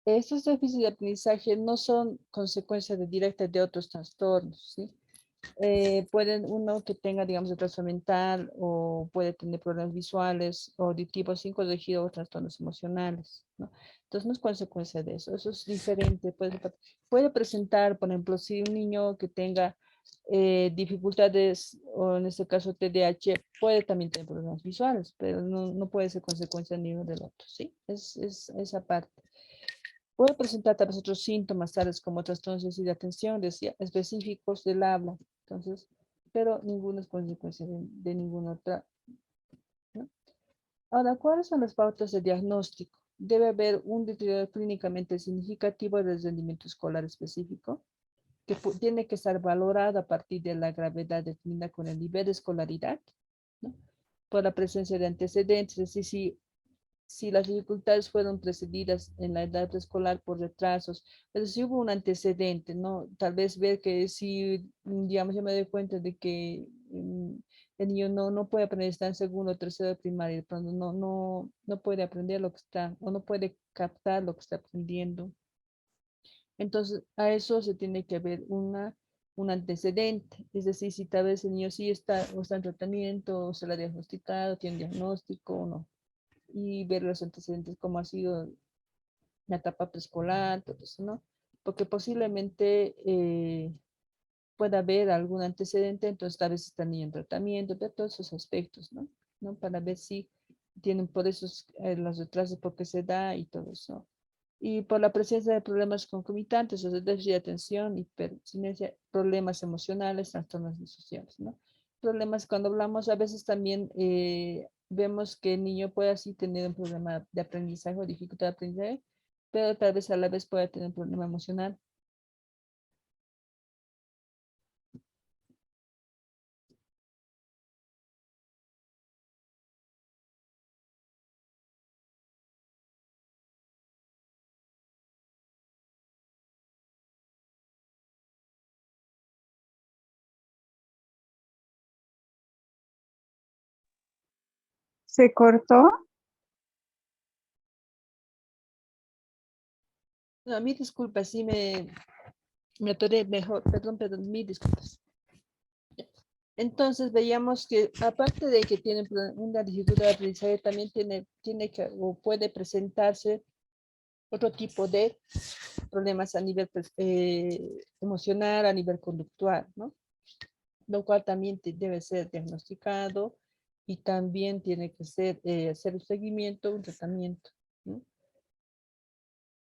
estos déficits de aprendizaje no son consecuencia directa de otros trastornos, ¿sí? Pueden uno que tenga, digamos, retraso mental o puede tener problemas visuales o auditivos sin corregir o trastornos emocionales, ¿no? Entonces no es consecuencia de eso es diferente. Puede presentar, por ejemplo, si un niño que tenga dificultades o en este caso TDAH puede también tener problemas visuales, pero no puede ser consecuencia ni uno del otro, ¿sí? Es esa parte. Puede presentar tal vez otros síntomas, tales como trastornos de atención, decía, específicos del habla. Entonces, pero ninguno es consecuencia de ninguna otra, ¿no? Ahora, ¿cuáles son las pautas de diagnóstico? Debe haber un deterioro clínicamente significativo del rendimiento escolar específico, que tiene que estar valorado a partir de la gravedad definida con el nivel de escolaridad, ¿no? Por la presencia de antecedentes, es decir, si si las dificultades fueron precedidas en la edad preescolar por retrasos, pero si hubo un antecedente, ¿no? Tal vez ver que si, digamos, yo me doy cuenta de que el niño no puede aprender, está en segundo o tercero de primaria, de pronto no puede aprender lo que está, o no puede captar lo que está aprendiendo. Entonces, a eso se tiene que ver un antecedente, es decir, si tal vez el niño sí está, o está en tratamiento, o se le ha diagnosticado, tiene diagnóstico o no, y ver los antecedentes, cómo ha sido la etapa preescolar, todo eso, ¿no? Porque posiblemente pueda haber algún antecedente, entonces tal vez está el niño en tratamiento, ver todos esos aspectos, ¿no? ¿No? Para ver si tienen por esos los retrasos, por qué se da y todo eso. Y por la presencia de problemas concomitantes, o sea, déficit de atención, hipersinesia, problemas emocionales, trastornos sociales, ¿no? Problemas, cuando hablamos, a veces también vemos que el niño puede así tener un problema de aprendizaje o dificultad de aprendizaje, pero tal vez a la vez pueda tener un problema emocional. ¿Se cortó? No, mi disculpa, sí me atoré mejor, perdón, mis disculpas. Entonces veíamos que aparte de que tiene una dificultad de aprendizaje, también tiene que o puede presentarse otro tipo de problemas a nivel emocional, a nivel conductual, ¿no? Lo cual también debe ser diagnosticado y también tiene que ser, hacer un seguimiento, un tratamiento, ¿no?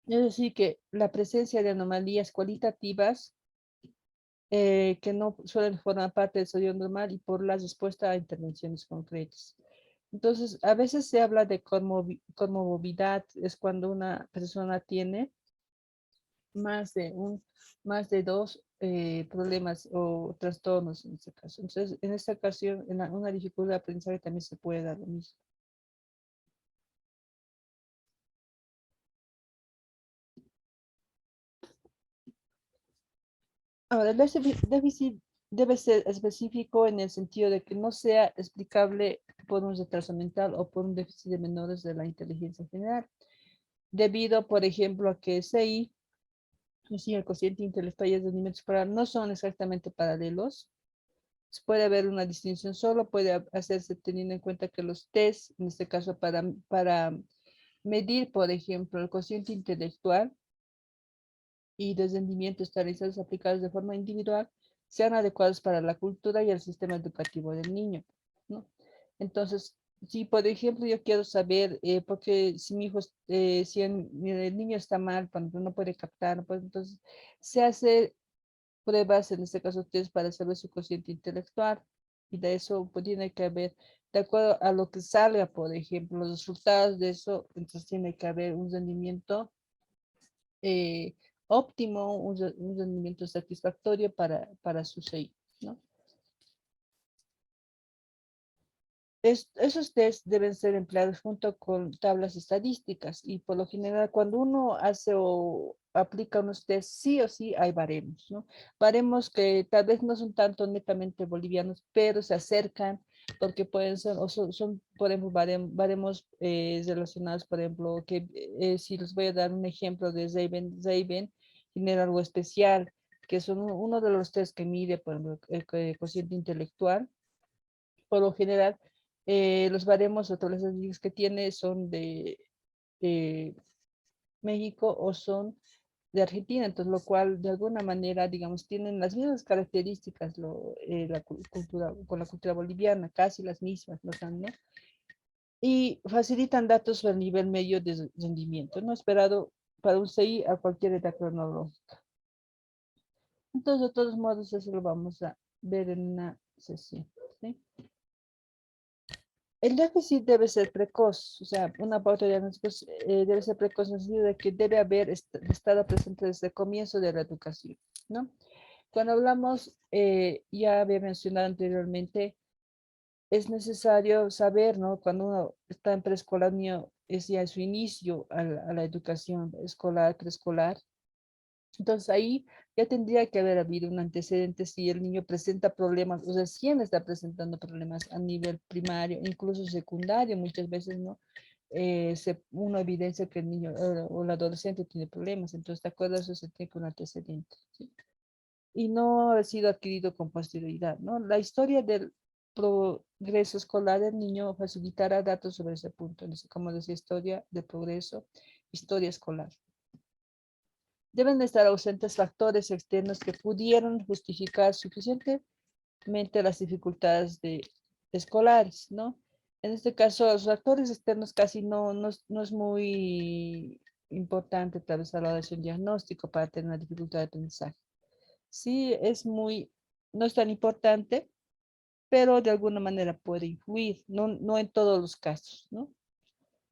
Es decir, que la presencia de anomalías cualitativas que no suelen formar parte del desarrollo normal y por la respuesta a intervenciones concretas. Entonces, a veces se habla de conmovilidad, es cuando una persona tiene más de más de dos problemas o trastornos en este caso. Entonces, en esta ocasión, en una dificultad de aprendizaje también se puede dar lo mismo. Ahora, el déficit debe ser específico en el sentido de que no sea explicable por un retraso mental o por un déficit de menores de la inteligencia general, debido, por ejemplo, a que SI, es decir, el cociente intelectual y el rendimiento escolar no son exactamente paralelos. Puede haber una distinción, solo puede hacerse teniendo en cuenta que los test, en este caso para medir, por ejemplo, el cociente intelectual y de rendimiento estandarizados aplicados de forma individual, sean adecuados para la cultura y el sistema educativo del niño, ¿no? Entonces, si por ejemplo yo quiero saber, porque si mi hijo, si el niño está mal, cuando no puede captar, pues entonces se hace pruebas, en este caso test para saber su cociente intelectual, y de eso pues, tiene que haber, de acuerdo a lo que salga, por ejemplo, los resultados de eso, entonces tiene que haber un rendimiento eh, óptimo, un rendimiento satisfactorio para su CI, ¿no? Esos test deben ser empleados junto con tablas estadísticas y por lo general cuando uno hace o aplica unos test, sí o sí hay baremos, ¿no? Baremos que tal vez no son tanto netamente bolivianos, pero se acercan porque pueden ser, o son por ejemplo, baremos relacionados, por ejemplo, que si les voy a dar un ejemplo de Zeiben genera algo especial, que son uno de los test que mide, por ejemplo, el cociente intelectual por lo general, los baremos o todas las estadísticas que tiene son de México o son de Argentina, entonces lo cual de alguna manera, digamos, tienen las mismas características cultura, con la cultura boliviana, casi las mismas, ¿no? Y facilitan datos al nivel medio de rendimiento, ¿no? Esperado para un CI a cualquier edad cronológica. Entonces, de todos modos, eso lo vamos a ver en una sesión, ¿sí? El déficit debe ser precoz, o sea, una pauta de diagnóstico debe ser precoz en el sentido de que debe haber estado presente desde el comienzo de la educación, ¿no? Cuando hablamos, ya había mencionado anteriormente, es necesario saber, ¿no? Cuando uno está en preescolar, niño es ya su inicio a la educación escolar, preescolar. Entonces ahí ya tendría que haber habido un antecedente si el niño presenta problemas, o recién está presentando problemas a nivel primario, incluso secundario, muchas veces, ¿no? Uno evidencia que el niño o el adolescente tiene problemas, entonces de acuerdo a eso se tiene que un antecedente, ¿sí? Y no ha sido adquirido con posterioridad, ¿no? La historia del progreso escolar del niño facilitará datos sobre ese punto, como decía, historia del progreso, historia escolar. Deben estar ausentes factores externos que pudieran justificar suficientemente las dificultades escolares, ¿no? En este caso, los factores externos casi no es muy importante tal vez a la hora de hacer un diagnóstico para tener una dificultad de aprendizaje. Sí, no es tan importante, pero de alguna manera puede influir, no en todos los casos, ¿no?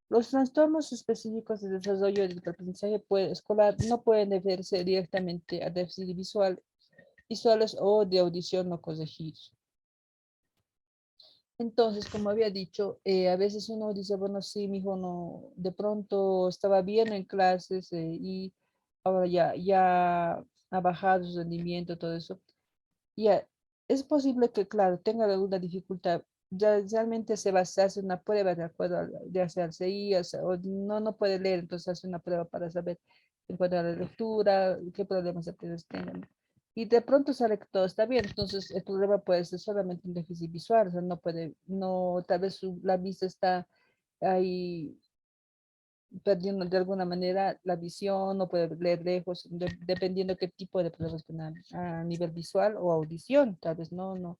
Los trastornos específicos de desarrollo del aprendizaje escolar no pueden deberse directamente a déficit visuales o de audición no corregidos. Entonces, como había dicho, a veces uno dice, bueno, sí, mi hijo no, de pronto estaba bien en clases y ahora ya ha bajado su rendimiento, todo eso. Ya, es posible que, claro, tenga alguna dificultad. Ya realmente se hace una prueba de acuerdo de hacerse y o no puede leer, entonces hace una prueba para saber en cuanto a la lectura, qué problemas de aprendizaje tengan. Y de pronto sale que todo está bien, entonces el problema puede ser solamente un déficit visual, o sea, tal vez la vista está ahí perdiendo de alguna manera la visión, no puede leer lejos, dependiendo qué tipo de problemas tengan a nivel visual o audición, tal vez no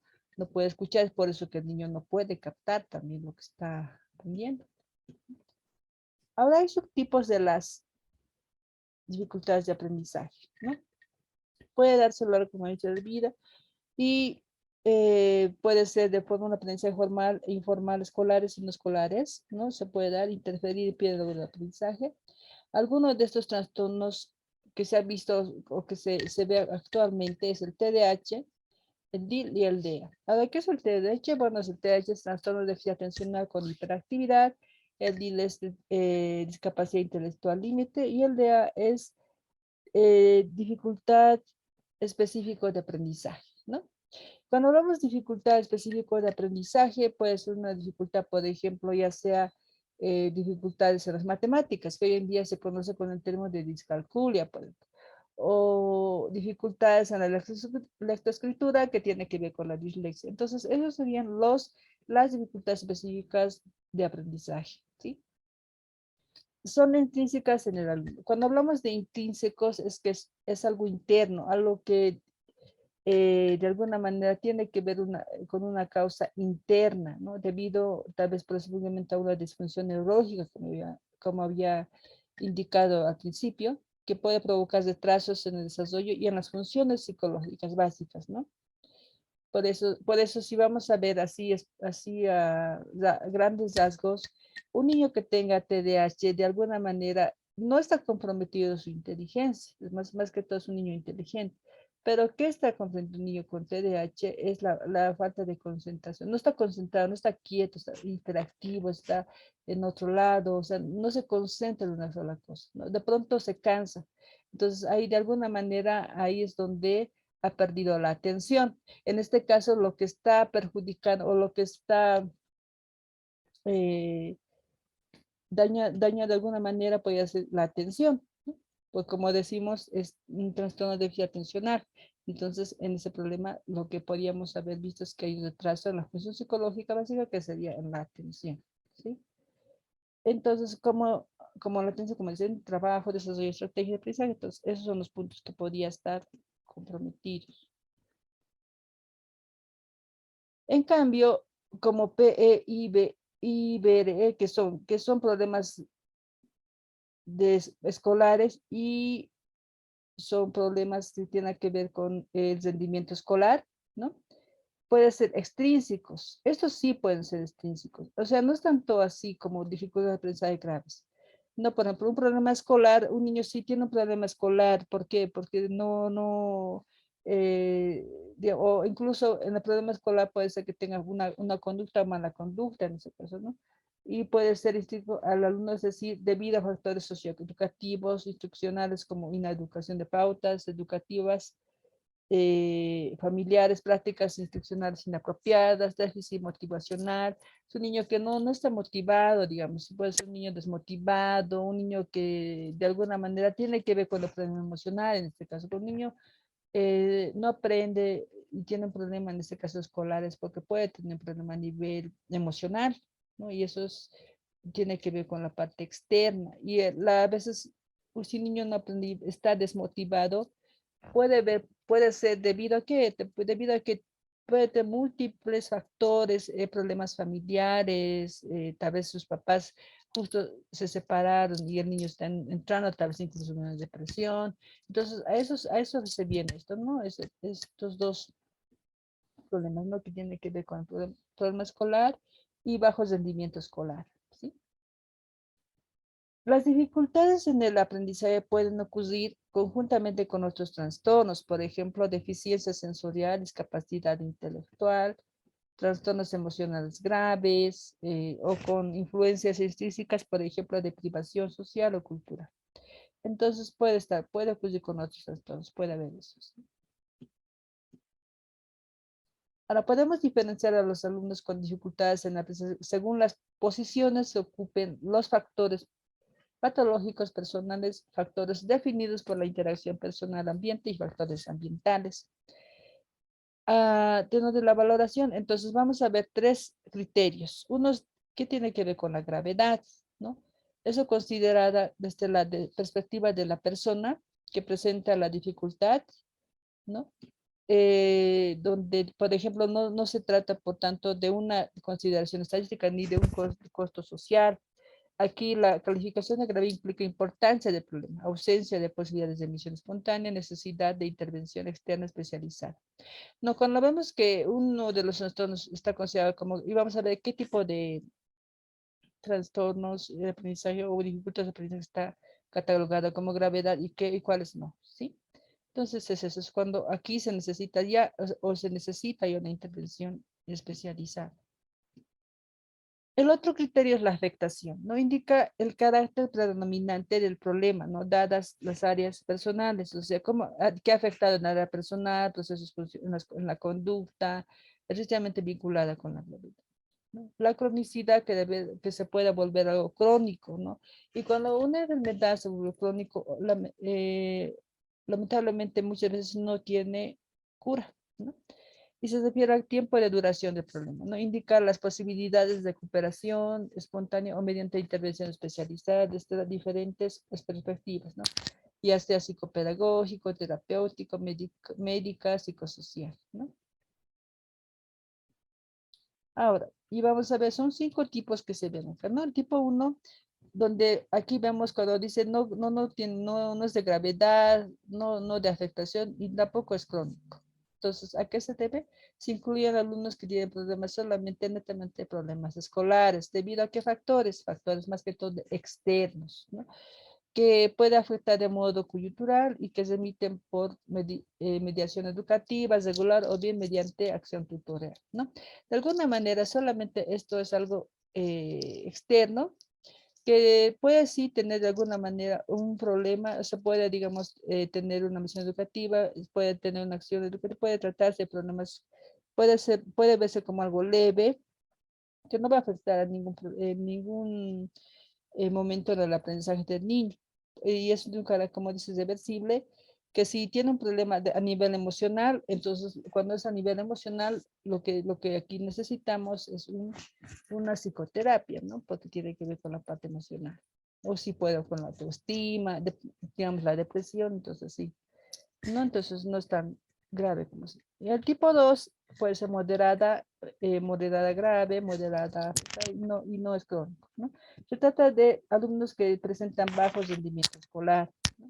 puede escuchar, es por eso que el niño no puede captar también lo que está aprendiendo. Ahora hay subtipos de las dificultades de aprendizaje, ¿no? Puede darse a lo largo, como he dicho, de vida y puede ser de forma un aprendizaje formal e informal, escolares y no escolares, ¿no? Se puede dar, interferir y pierde el aprendizaje. Algunos de estos trastornos que se han visto o que se ve actualmente es el TDAH, el DIL y el DEA. Ahora, ¿qué es el TDAH? Bueno, el TDAH es trastorno de déficit atencional con hiperactividad, el DIL es discapacidad intelectual límite y el DEA es dificultad específico de aprendizaje, ¿no? Cuando hablamos de dificultad específica de aprendizaje, puede ser una dificultad, por ejemplo, ya sea dificultades en las matemáticas, que hoy en día se conoce con el término de discalculia, por ejemplo, o dificultades en la lectoescritura que tiene que ver con la dislexia. Entonces, esos serían las dificultades específicas de aprendizaje, ¿sí? Son intrínsecas en el alumno. Cuando hablamos de intrínsecos, es que es algo interno, algo que de alguna manera tiene que ver con una causa interna, ¿no? Debido tal vez posiblemente a una disfunción neurológica, como había indicado al principio, que puede provocar retrasos en el desarrollo y en las funciones psicológicas básicas, ¿no? Por eso si vamos a ver así a grandes rasgos, un niño que tenga TDAH de alguna manera no está comprometido su inteligencia, es más que todo es un niño inteligente. Pero ¿qué está comprometido un niño con TDAH? Es la falta de concentración. No está concentrado, no está quieto, está interactivo, está en otro lado, o sea, no se concentra en una sola cosa, ¿no? De pronto se cansa. Entonces, ahí de alguna manera, ahí es donde ha perdido la atención. En este caso, lo que está perjudicando o lo que está eh, daña de alguna manera puede ser la atención, ¿no? Pues como decimos, es un trastorno de déficit atencional. Entonces, en ese problema, lo que podríamos haber visto es que hay un retraso en la función psicológica básica que sería en la atención, ¿sí? Entonces, como la atención, como dicen, trabajo, desarrollo, estrategia de aprendizaje, entonces, esos son los puntos que podría estar comprometidos. En cambio, como PE y IBRE, que son problemas escolares y son problemas que tienen que ver con el rendimiento escolar, ¿no? Pueden ser extrínsecos. Estos sí pueden ser extrínsecos. O sea, no es tanto así como dificultades de aprendizaje graves. No, por ejemplo, un problema escolar, un niño sí tiene un problema escolar. ¿Por qué? Porque o incluso en el problema escolar puede ser que tenga una conducta o mala conducta en ese caso, ¿no? y puede ser instinto al alumno, es decir, debido a factores socioeducativos, instruccionales como inadecuación de pautas educativas, familiares, prácticas instruccionales inapropiadas, déficit motivacional. Es un niño que no está motivado, digamos, puede ser un niño desmotivado, un niño que de alguna manera tiene que ver con el problema emocional, en este caso, con un niño no aprende y tiene un problema, en este caso escolares, porque puede tener un problema a nivel emocional, ¿no? Y eso tiene que ver con la parte externa. Y a veces, pues, si un niño no aprende, está desmotivado, puede ser debido a que puede tener múltiples factores, problemas familiares, tal vez sus papás justo se separaron y el niño está entrando tal vez incluso en una depresión. Entonces, a eso se viene esto, ¿no? Estos dos problemas, ¿no? Que tienen que ver con el problema escolar y bajo rendimiento escolar, ¿sí? Las dificultades en el aprendizaje pueden ocurrir conjuntamente con otros trastornos, por ejemplo, deficiencia sensorial, discapacidad intelectual, trastornos emocionales graves o con influencias físicas, por ejemplo, de privación social o cultural. Entonces puede ocurrir con otros trastornos, puede haber eso. ¿Sí? Ahora podemos diferenciar a los alumnos con dificultades en la aprendizaje según las posiciones que ocupen los factores patológicos personales, factores definidos por la interacción personal-ambiente y factores ambientales. Dentro de la valoración, entonces vamos a ver tres criterios. Uno que tiene que ver con la gravedad, ¿no? Eso considerada desde la perspectiva de la persona que presenta la dificultad, ¿no? Donde, por ejemplo, no se trata, por tanto, de una consideración estadística ni de un costo social. Aquí la calificación de grave implica importancia del problema, ausencia de posibilidades de emisión espontánea, necesidad de intervención externa especializada. No, cuando vemos que uno de los trastornos está considerado como, y vamos a ver qué tipo de trastornos de aprendizaje o dificultades de aprendizaje está catalogado como gravedad y cuáles no, ¿sí? Entonces eso es cuando aquí se necesita ya o se necesita ya una intervención especializada. El otro criterio es la afectación, ¿no? Indica el carácter predominante del problema, ¿no? Dadas las áreas personales, o sea, qué ha afectado en la área personal, procesos en la conducta, estrictamente vinculada con la gravedad, ¿no? La cronicidad que se pueda volver algo crónico, ¿no? Y cuando una enfermedad se vuelve crónico, lamentablemente muchas veces no tiene cura, ¿no? Y se refiere al tiempo de duración del problema, ¿no? Indicar las posibilidades de recuperación espontánea o mediante intervención especializada desde las diferentes perspectivas, ¿no? Ya sea psicopedagógico, terapéutico, médica, psicosocial, ¿no? Ahora, y vamos a ver, son 5 tipos que se ven acá, ¿no? El tipo 1, donde aquí vemos cuando dice no es de gravedad, no de afectación y tampoco es crónico. Entonces, ¿a qué se debe? Se incluyen alumnos que tienen problemas solamente, netamente problemas escolares. ¿Debido a qué factores? Factores más que todo externos, ¿no? Que puede afectar de modo coyuntural y que se emiten por mediación educativa, regular o bien mediante acción tutorial, ¿no? De alguna manera, solamente esto es algo externo que puede sí tener de alguna manera un problema, se puede, digamos, tener una misión educativa, puede tener una acción educativa, puede tratarse de problemas, puede verse como algo leve, que no va a afectar a ningún momento del aprendizaje del niño. Y es de un carácter, como dices, reversible, que si tiene un problema a nivel emocional, entonces cuando es a nivel emocional, lo que aquí necesitamos es una psicoterapia, ¿no? Porque tiene que ver con la parte emocional. O si puedo con la autoestima, digamos la depresión, entonces sí. ¿No? Entonces no es tan grave como si. Y el tipo 2 puede ser moderada grave, moderada y no es crónico, ¿no? Se trata de alumnos que presentan bajo rendimiento escolar, ¿no?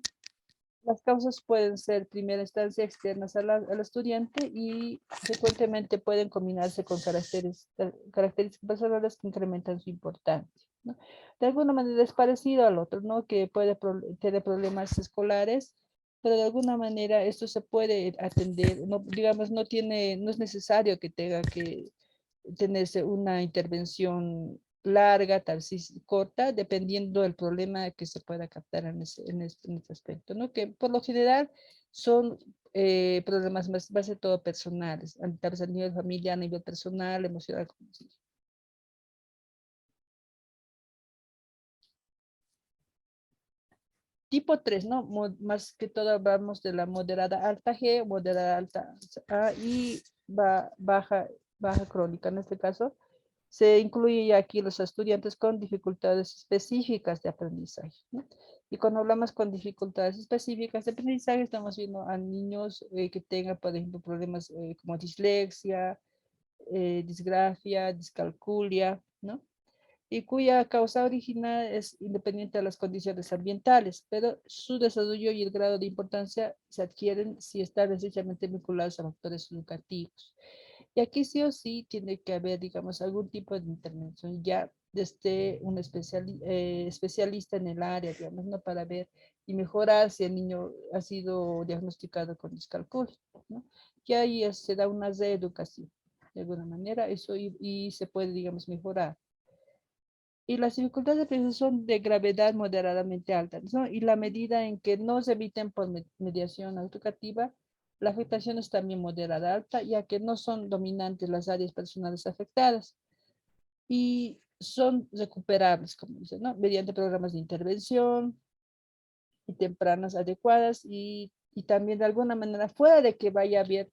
Las causas pueden ser, primera instancia, externas al estudiante y frecuentemente pueden combinarse con características personales que incrementan su importancia, ¿no? De alguna manera es parecido al otro, ¿no? Que puede tener problemas escolares, pero de alguna manera esto se puede atender, no, digamos, no es necesario que tenga que tenerse una intervención larga, tal vez sí corta, dependiendo del problema que se pueda captar en este aspecto, ¿no? Que por lo general son problemas más de todo personales, tal vez a nivel familiar, a nivel personal, emocional, como se dice. Tipo 3, ¿no? Más que todo hablamos de la moderada alta G, moderada alta A y baja crónica. En este caso, se incluye aquí los estudiantes con dificultades específicas de aprendizaje, ¿no? Y cuando hablamos con dificultades específicas de aprendizaje, estamos viendo a niños que tengan, por ejemplo, problemas como dislexia, disgrafia, discalculia, ¿no? Y cuya causa original es independiente de las condiciones ambientales, pero su desarrollo y el grado de importancia se adquieren si están estrechamente vinculados a factores educativos. Y aquí sí o sí tiene que haber, digamos, algún tipo de intervención ya desde un especialista en el área, digamos, ¿no? Para ver y mejorar si el niño ha sido diagnosticado con discalculia, ¿no? Y ahí se da una reeducación, de alguna manera, eso y se puede, digamos, mejorar. Y las dificultades de aprendizaje son de gravedad moderadamente alta, ¿no? Y la medida en que no se eviten por mediación educativa, la afectación es también moderada alta, ya que no son dominantes las áreas personales afectadas y son recuperables, como dicen, ¿no? Mediante programas de intervención y tempranas adecuadas y también de alguna manera, fuera de que vaya a haber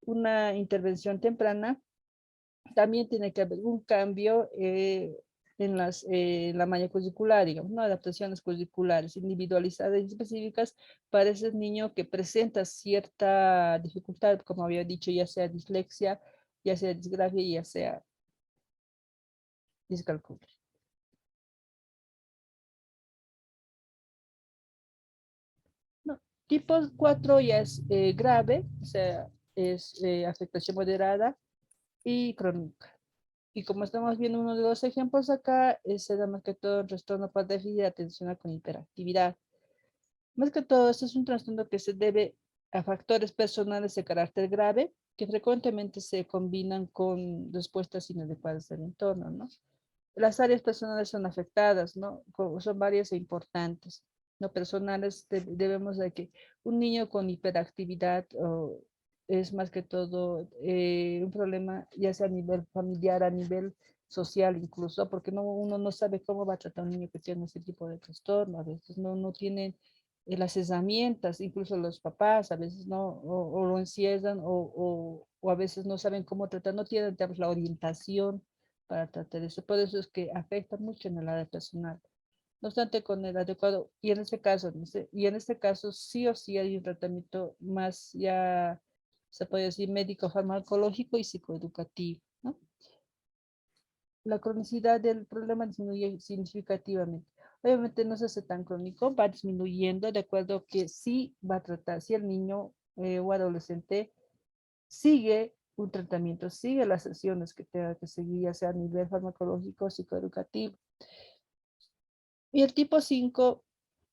una intervención temprana, también tiene que haber un cambio en la malla curricular, digamos, ¿no? Adaptaciones curriculares individualizadas y específicas para ese niño que presenta cierta dificultad, como había dicho, ya sea dislexia, ya sea disgrafia, ya sea discalculia. No, tipo 4 ya es grave, o sea, es afectación moderada y crónica. Y como estamos viendo uno de los ejemplos acá, se da más que todo un trastorno por déficit de atención con hiperactividad. Más que todo, esto es un trastorno que se debe a factores personales de carácter grave que frecuentemente se combinan con respuestas inadecuadas del entorno, ¿no? Las áreas personales son afectadas, ¿no? Son varias e importantes. No personales, debemos de que un niño con hiperactividad es más que todo un problema, ya sea a nivel familiar, a nivel social incluso, porque uno no sabe cómo va a tratar a un niño que tiene ese tipo de trastorno, a veces no tienen las herramientas, incluso los papás a veces no, o lo encierran o a veces no saben cómo tratar, no tienen digamos, la orientación para tratar eso. Por eso es que afecta mucho en el área personal. No obstante, con el adecuado, y en este caso sí o sí hay un tratamiento más ya, se puede decir, médico farmacológico y psicoeducativo, ¿no? La cronicidad del problema disminuye significativamente. Obviamente no se hace tan crónico, va disminuyendo de acuerdo a que sí va a tratar, si el niño o adolescente sigue un tratamiento, sigue las sesiones que tenga que seguir, ya sea a nivel farmacológico o psicoeducativo. Y el tipo 5,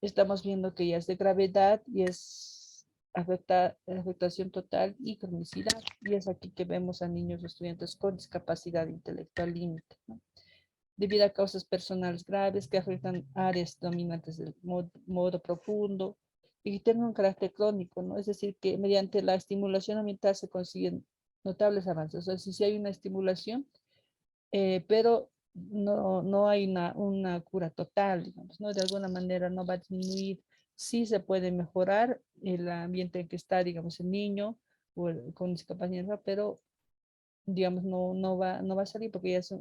estamos viendo que ya es de gravedad y es afectación total y cronicidad. Y es aquí que vemos a niños y estudiantes con discapacidad intelectual límite, ¿no? Debido a causas personales graves que afectan áreas dominantes del modo profundo y que tienen un carácter crónico, ¿no? Es decir, que mediante la estimulación ambiental se consiguen notables avances. O sea, si hay una estimulación, pero no hay una cura total, digamos, ¿no? De alguna manera no va a disminuir. Sí se puede mejorar el ambiente en que está, digamos, el niño con discapacidad, pero digamos, no va a salir porque ya es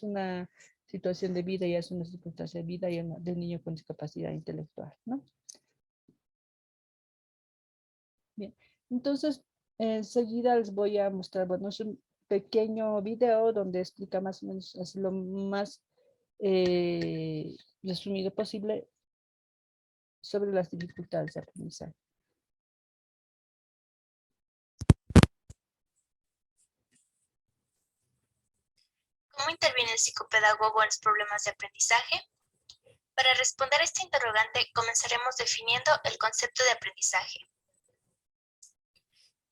una situación de vida, ya es una circunstancia de vida del niño con discapacidad intelectual, ¿no? Bien, entonces, enseguida les voy a mostrar, bueno, es un pequeño video donde explica más o menos así lo más resumido posible sobre las dificultades de aprendizaje. ¿Cómo interviene el psicopedagogo en los problemas de aprendizaje? Para responder a esta interrogante, comenzaremos definiendo el concepto de aprendizaje.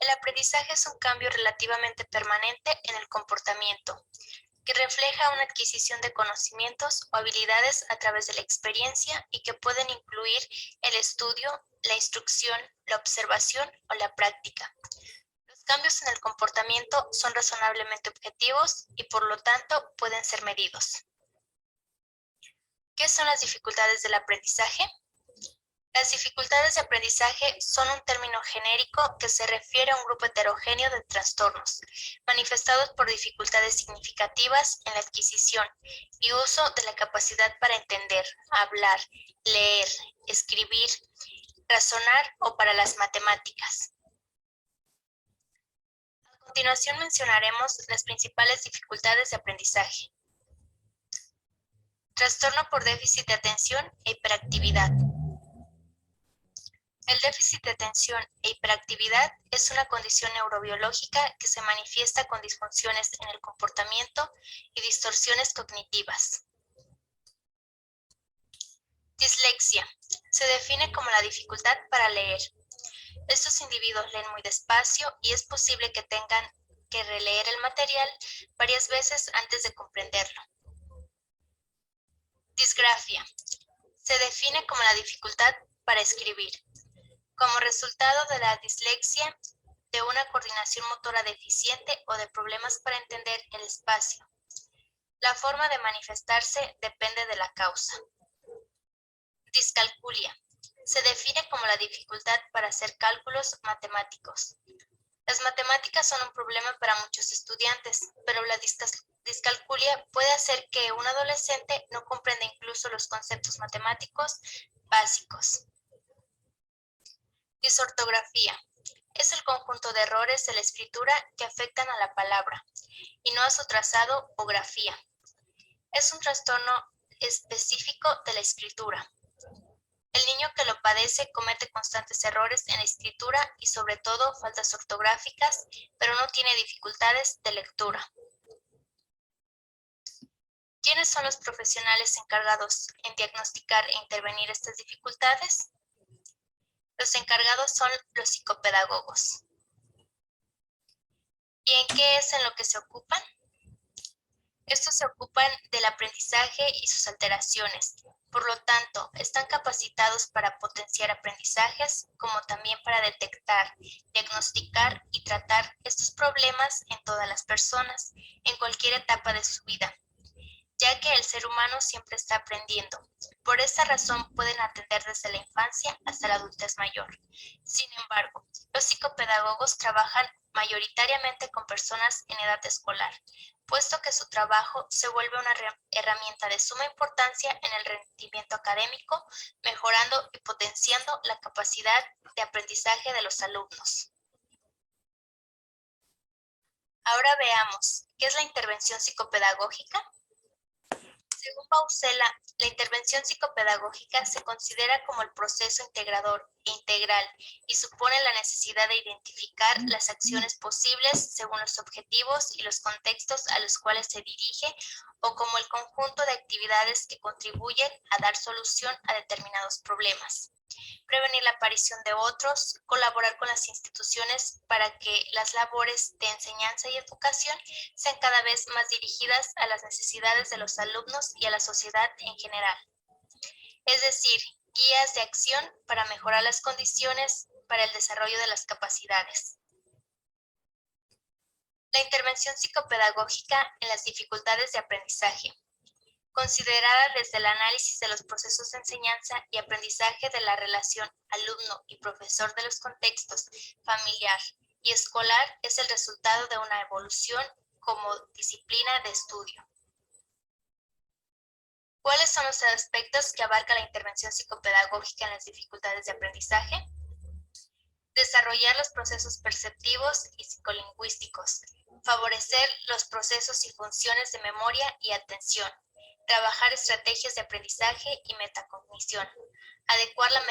El aprendizaje es un cambio relativamente permanente en el comportamiento, que refleja una adquisición de conocimientos o habilidades a través de la experiencia y que pueden incluir el estudio, la instrucción, la observación o la práctica. Los cambios en el comportamiento son razonablemente objetivos y por lo tanto pueden ser medidos. ¿Qué son las dificultades del aprendizaje? Las dificultades de aprendizaje son un término genérico que se refiere a un grupo heterogéneo de trastornos, manifestados por dificultades significativas en la adquisición y uso de la capacidad para entender, hablar, leer, escribir, razonar o para las matemáticas. A continuación mencionaremos las principales dificultades de aprendizaje. Trastorno por déficit de atención e hiperactividad. El déficit de atención e hiperactividad es una condición neurobiológica que se manifiesta con disfunciones en el comportamiento y distorsiones cognitivas. Dislexia. Se define como la dificultad para leer. Estos individuos leen muy despacio y es posible que tengan que releer el material varias veces antes de comprenderlo. Disgrafia. Se define como la dificultad para escribir. Como resultado de la dislexia, de una coordinación motora deficiente o de problemas para entender el espacio. La forma de manifestarse depende de la causa. Discalculia. Se define como la dificultad para hacer cálculos matemáticos. Las matemáticas son un problema para muchos estudiantes, pero la discalculia puede hacer que un adolescente no comprenda incluso los conceptos matemáticos básicos. Disortografía. Es el conjunto de errores de la escritura que afectan a la palabra y no a su trazado o grafía. Es un trastorno específico de la escritura. El niño que lo padece comete constantes errores en la escritura y sobre todo faltas ortográficas, pero no tiene dificultades de lectura. ¿Quiénes son los profesionales encargados en diagnosticar e intervenir estas dificultades? Los encargados son los psicopedagogos. ¿Y en qué es en lo que se ocupan? Estos se ocupan del aprendizaje y sus alteraciones. Por lo tanto, están capacitados para potenciar aprendizajes, como también para detectar, diagnosticar y tratar estos problemas en todas las personas, en cualquier etapa de su vida, ya que el ser humano siempre está aprendiendo. Por esta razón pueden atender desde la infancia hasta la adultez mayor. Sin embargo, los psicopedagogos trabajan mayoritariamente con personas en edad escolar, puesto que su trabajo se vuelve una herramienta de suma importancia en el rendimiento académico, mejorando y potenciando la capacidad de aprendizaje de los alumnos. Ahora veamos, ¿qué es la intervención psicopedagógica? Según Pausela, la intervención psicopedagógica se considera como el proceso integrador e integral y supone la necesidad de identificar las acciones posibles según los objetivos y los contextos a los cuales se dirige o como el conjunto de actividades que contribuyen a dar solución a determinados problemas. Prevenir la aparición de otros, colaborar con las instituciones para que las labores de enseñanza y educación sean cada vez más dirigidas a las necesidades de los alumnos y a la sociedad en general. Es decir, guías de acción para mejorar las condiciones para el desarrollo de las capacidades. La intervención psicopedagógica en las dificultades de aprendizaje. Considerada desde el análisis de los procesos de enseñanza y aprendizaje de la relación alumno y profesor de los contextos familiar y escolar, es el resultado de una evolución como disciplina de estudio. ¿Cuáles son los aspectos que abarca la intervención psicopedagógica en las dificultades de aprendizaje? Desarrollar los procesos perceptivos y psicolingüísticos, favorecer los procesos y funciones de memoria y atención, trabajar estrategias de aprendizaje y metacognición, adecuar la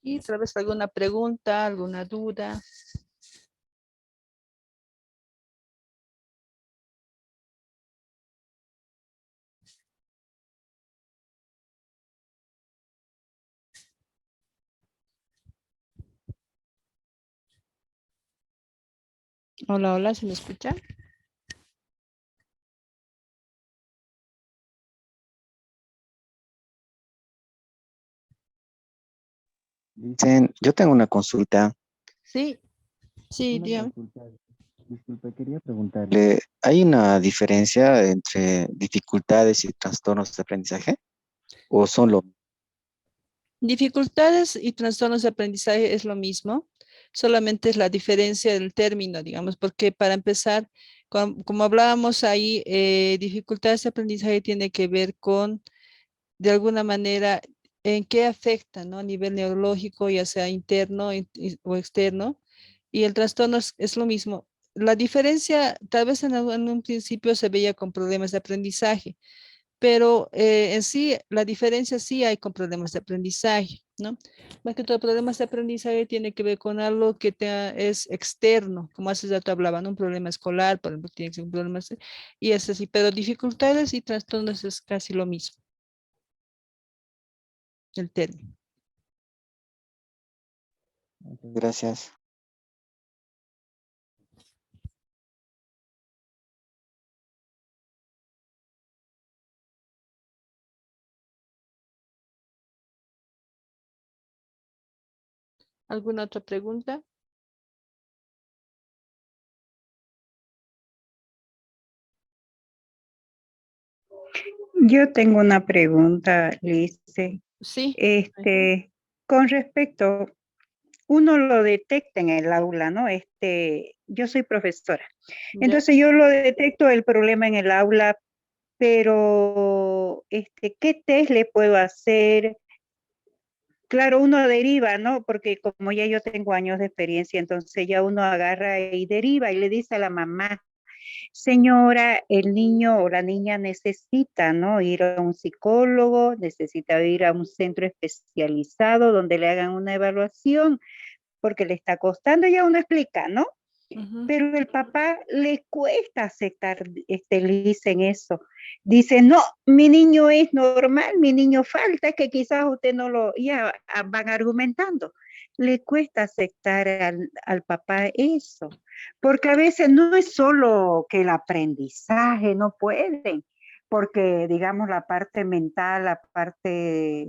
Y tal vez alguna pregunta, alguna duda. Hola, hola, ¿se me escucha? Dicen, yo tengo una consulta. Sí, sí, Una dígame. consulta. Disculpe, quería preguntarle, ¿hay una diferencia entre dificultades y trastornos de aprendizaje? ¿O son lo Dificultades y trastornos de aprendizaje es lo mismo, solamente es la diferencia del término, digamos, porque para empezar, como hablábamos ahí, dificultades de aprendizaje tiene que ver con, de alguna manera, en qué afecta, ¿no? A nivel neurológico, ya sea interno o externo, y el trastorno es lo mismo. La diferencia, tal vez en un principio se veía con problemas de aprendizaje, pero en sí, la diferencia sí hay con problemas de aprendizaje, ¿no? Más que todo, problemas de aprendizaje tiene que ver con algo que es externo, como hace rato hablaban, un problema escolar, por ejemplo, tiene que ser un problema así, y es así, pero dificultades y trastornos es casi lo mismo, el término. Gracias. ¿Alguna otra pregunta? Yo tengo una pregunta, Lice. Sí. Con respecto, uno lo detecta en el aula, ¿no? Yo soy profesora. Ya. Entonces yo lo detecto el problema en el aula, pero ¿qué test le puedo hacer? Claro, uno deriva, ¿no? Porque como ya yo tengo años de experiencia, entonces ya uno agarra y deriva y le dice a la mamá, señora, el niño o la niña necesita, ¿no? Ir a un psicólogo, necesita ir a un centro especializado donde le hagan una evaluación porque le está costando, ya uno explica, ¿no? Ujú. Pero el papá le cuesta aceptar, Liz, en eso. Dice, no, mi niño es normal, mi niño falta, que quizás usted no lo, ya van argumentando. Le cuesta aceptar al papá eso, porque a veces no es solo que el aprendizaje no pueden, porque digamos la parte mental, la parte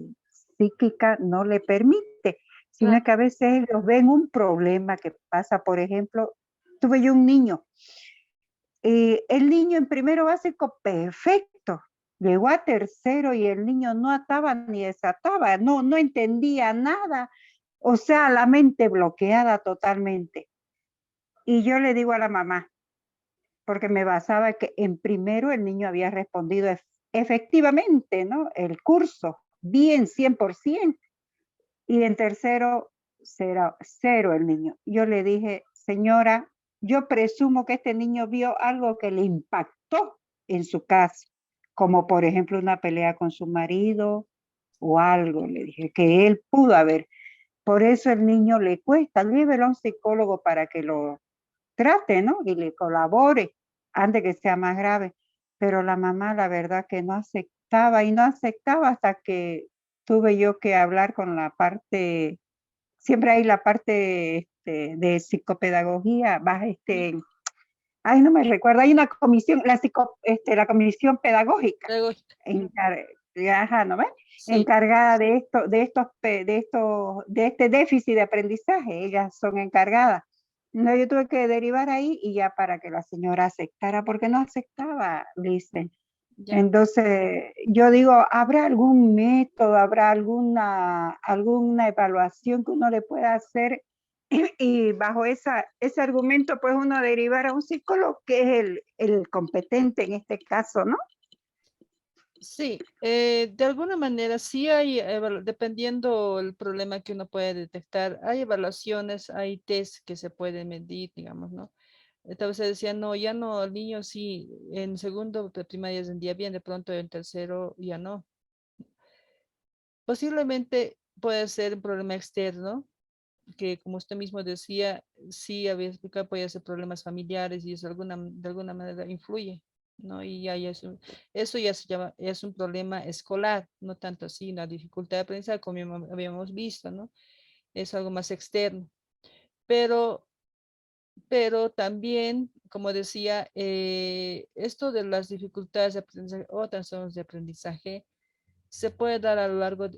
psíquica no le permite, Claro. sino que a veces ellos ven un problema que pasa, por ejemplo, tuve yo un niño. El niño en primero básico, perfecto. Llegó a tercero y el niño no ataba ni desataba, no entendía nada. O sea, la mente bloqueada totalmente. Y yo le digo a la mamá, porque me basaba que en primero el niño había respondido efectivamente, ¿no? El curso, bien, 100%. Y en tercero, cero el niño. Yo le dije, señora, yo presumo que este niño vio algo que le impactó en su casa, como por ejemplo una pelea con su marido o algo, le dije, que él pudo haber. Por eso el niño le cuesta, llévelo a un psicólogo para que lo trate, ¿no? Y le colabore antes que sea más grave. Pero la mamá, la verdad que no aceptaba y no aceptaba hasta que tuve yo que hablar con la parte, siempre hay la parte de psicopedagogía, va ay, no me recuerdo, hay una comisión, la comisión pedagógica, Pedagógica. ajá, ¿no ves? Sí. Encargada de este déficit de aprendizaje, ellas son encargadas. No, yo tuve que derivar ahí y ya para que la señora aceptara, porque no aceptaba, dice. Ya. Entonces, yo digo, ¿habrá algún método, habrá alguna evaluación que uno le pueda hacer? Y bajo ese argumento, pues uno derivar a un psicólogo que es el competente en este caso, ¿no? Sí, de alguna manera sí hay, dependiendo el problema que uno puede detectar, hay evaluaciones, hay test que se pueden medir, digamos, ¿no? Tal vez se decía, no, ya no, el niño sí, en segundo de primaria rendía bien, de pronto en tercero ya no. Posiblemente puede ser un problema externo, que como usted mismo decía, sí, a veces puede ser problemas familiares y eso de alguna manera influye, ¿no? Y ya eso ya se llama, es un problema escolar, no tanto así, una dificultad de aprendizaje como habíamos visto, ¿no? Es algo más externo. Pero, pero también, como decía, esto de las dificultades de aprendizaje o trastornos de aprendizaje se puede dar a lo largo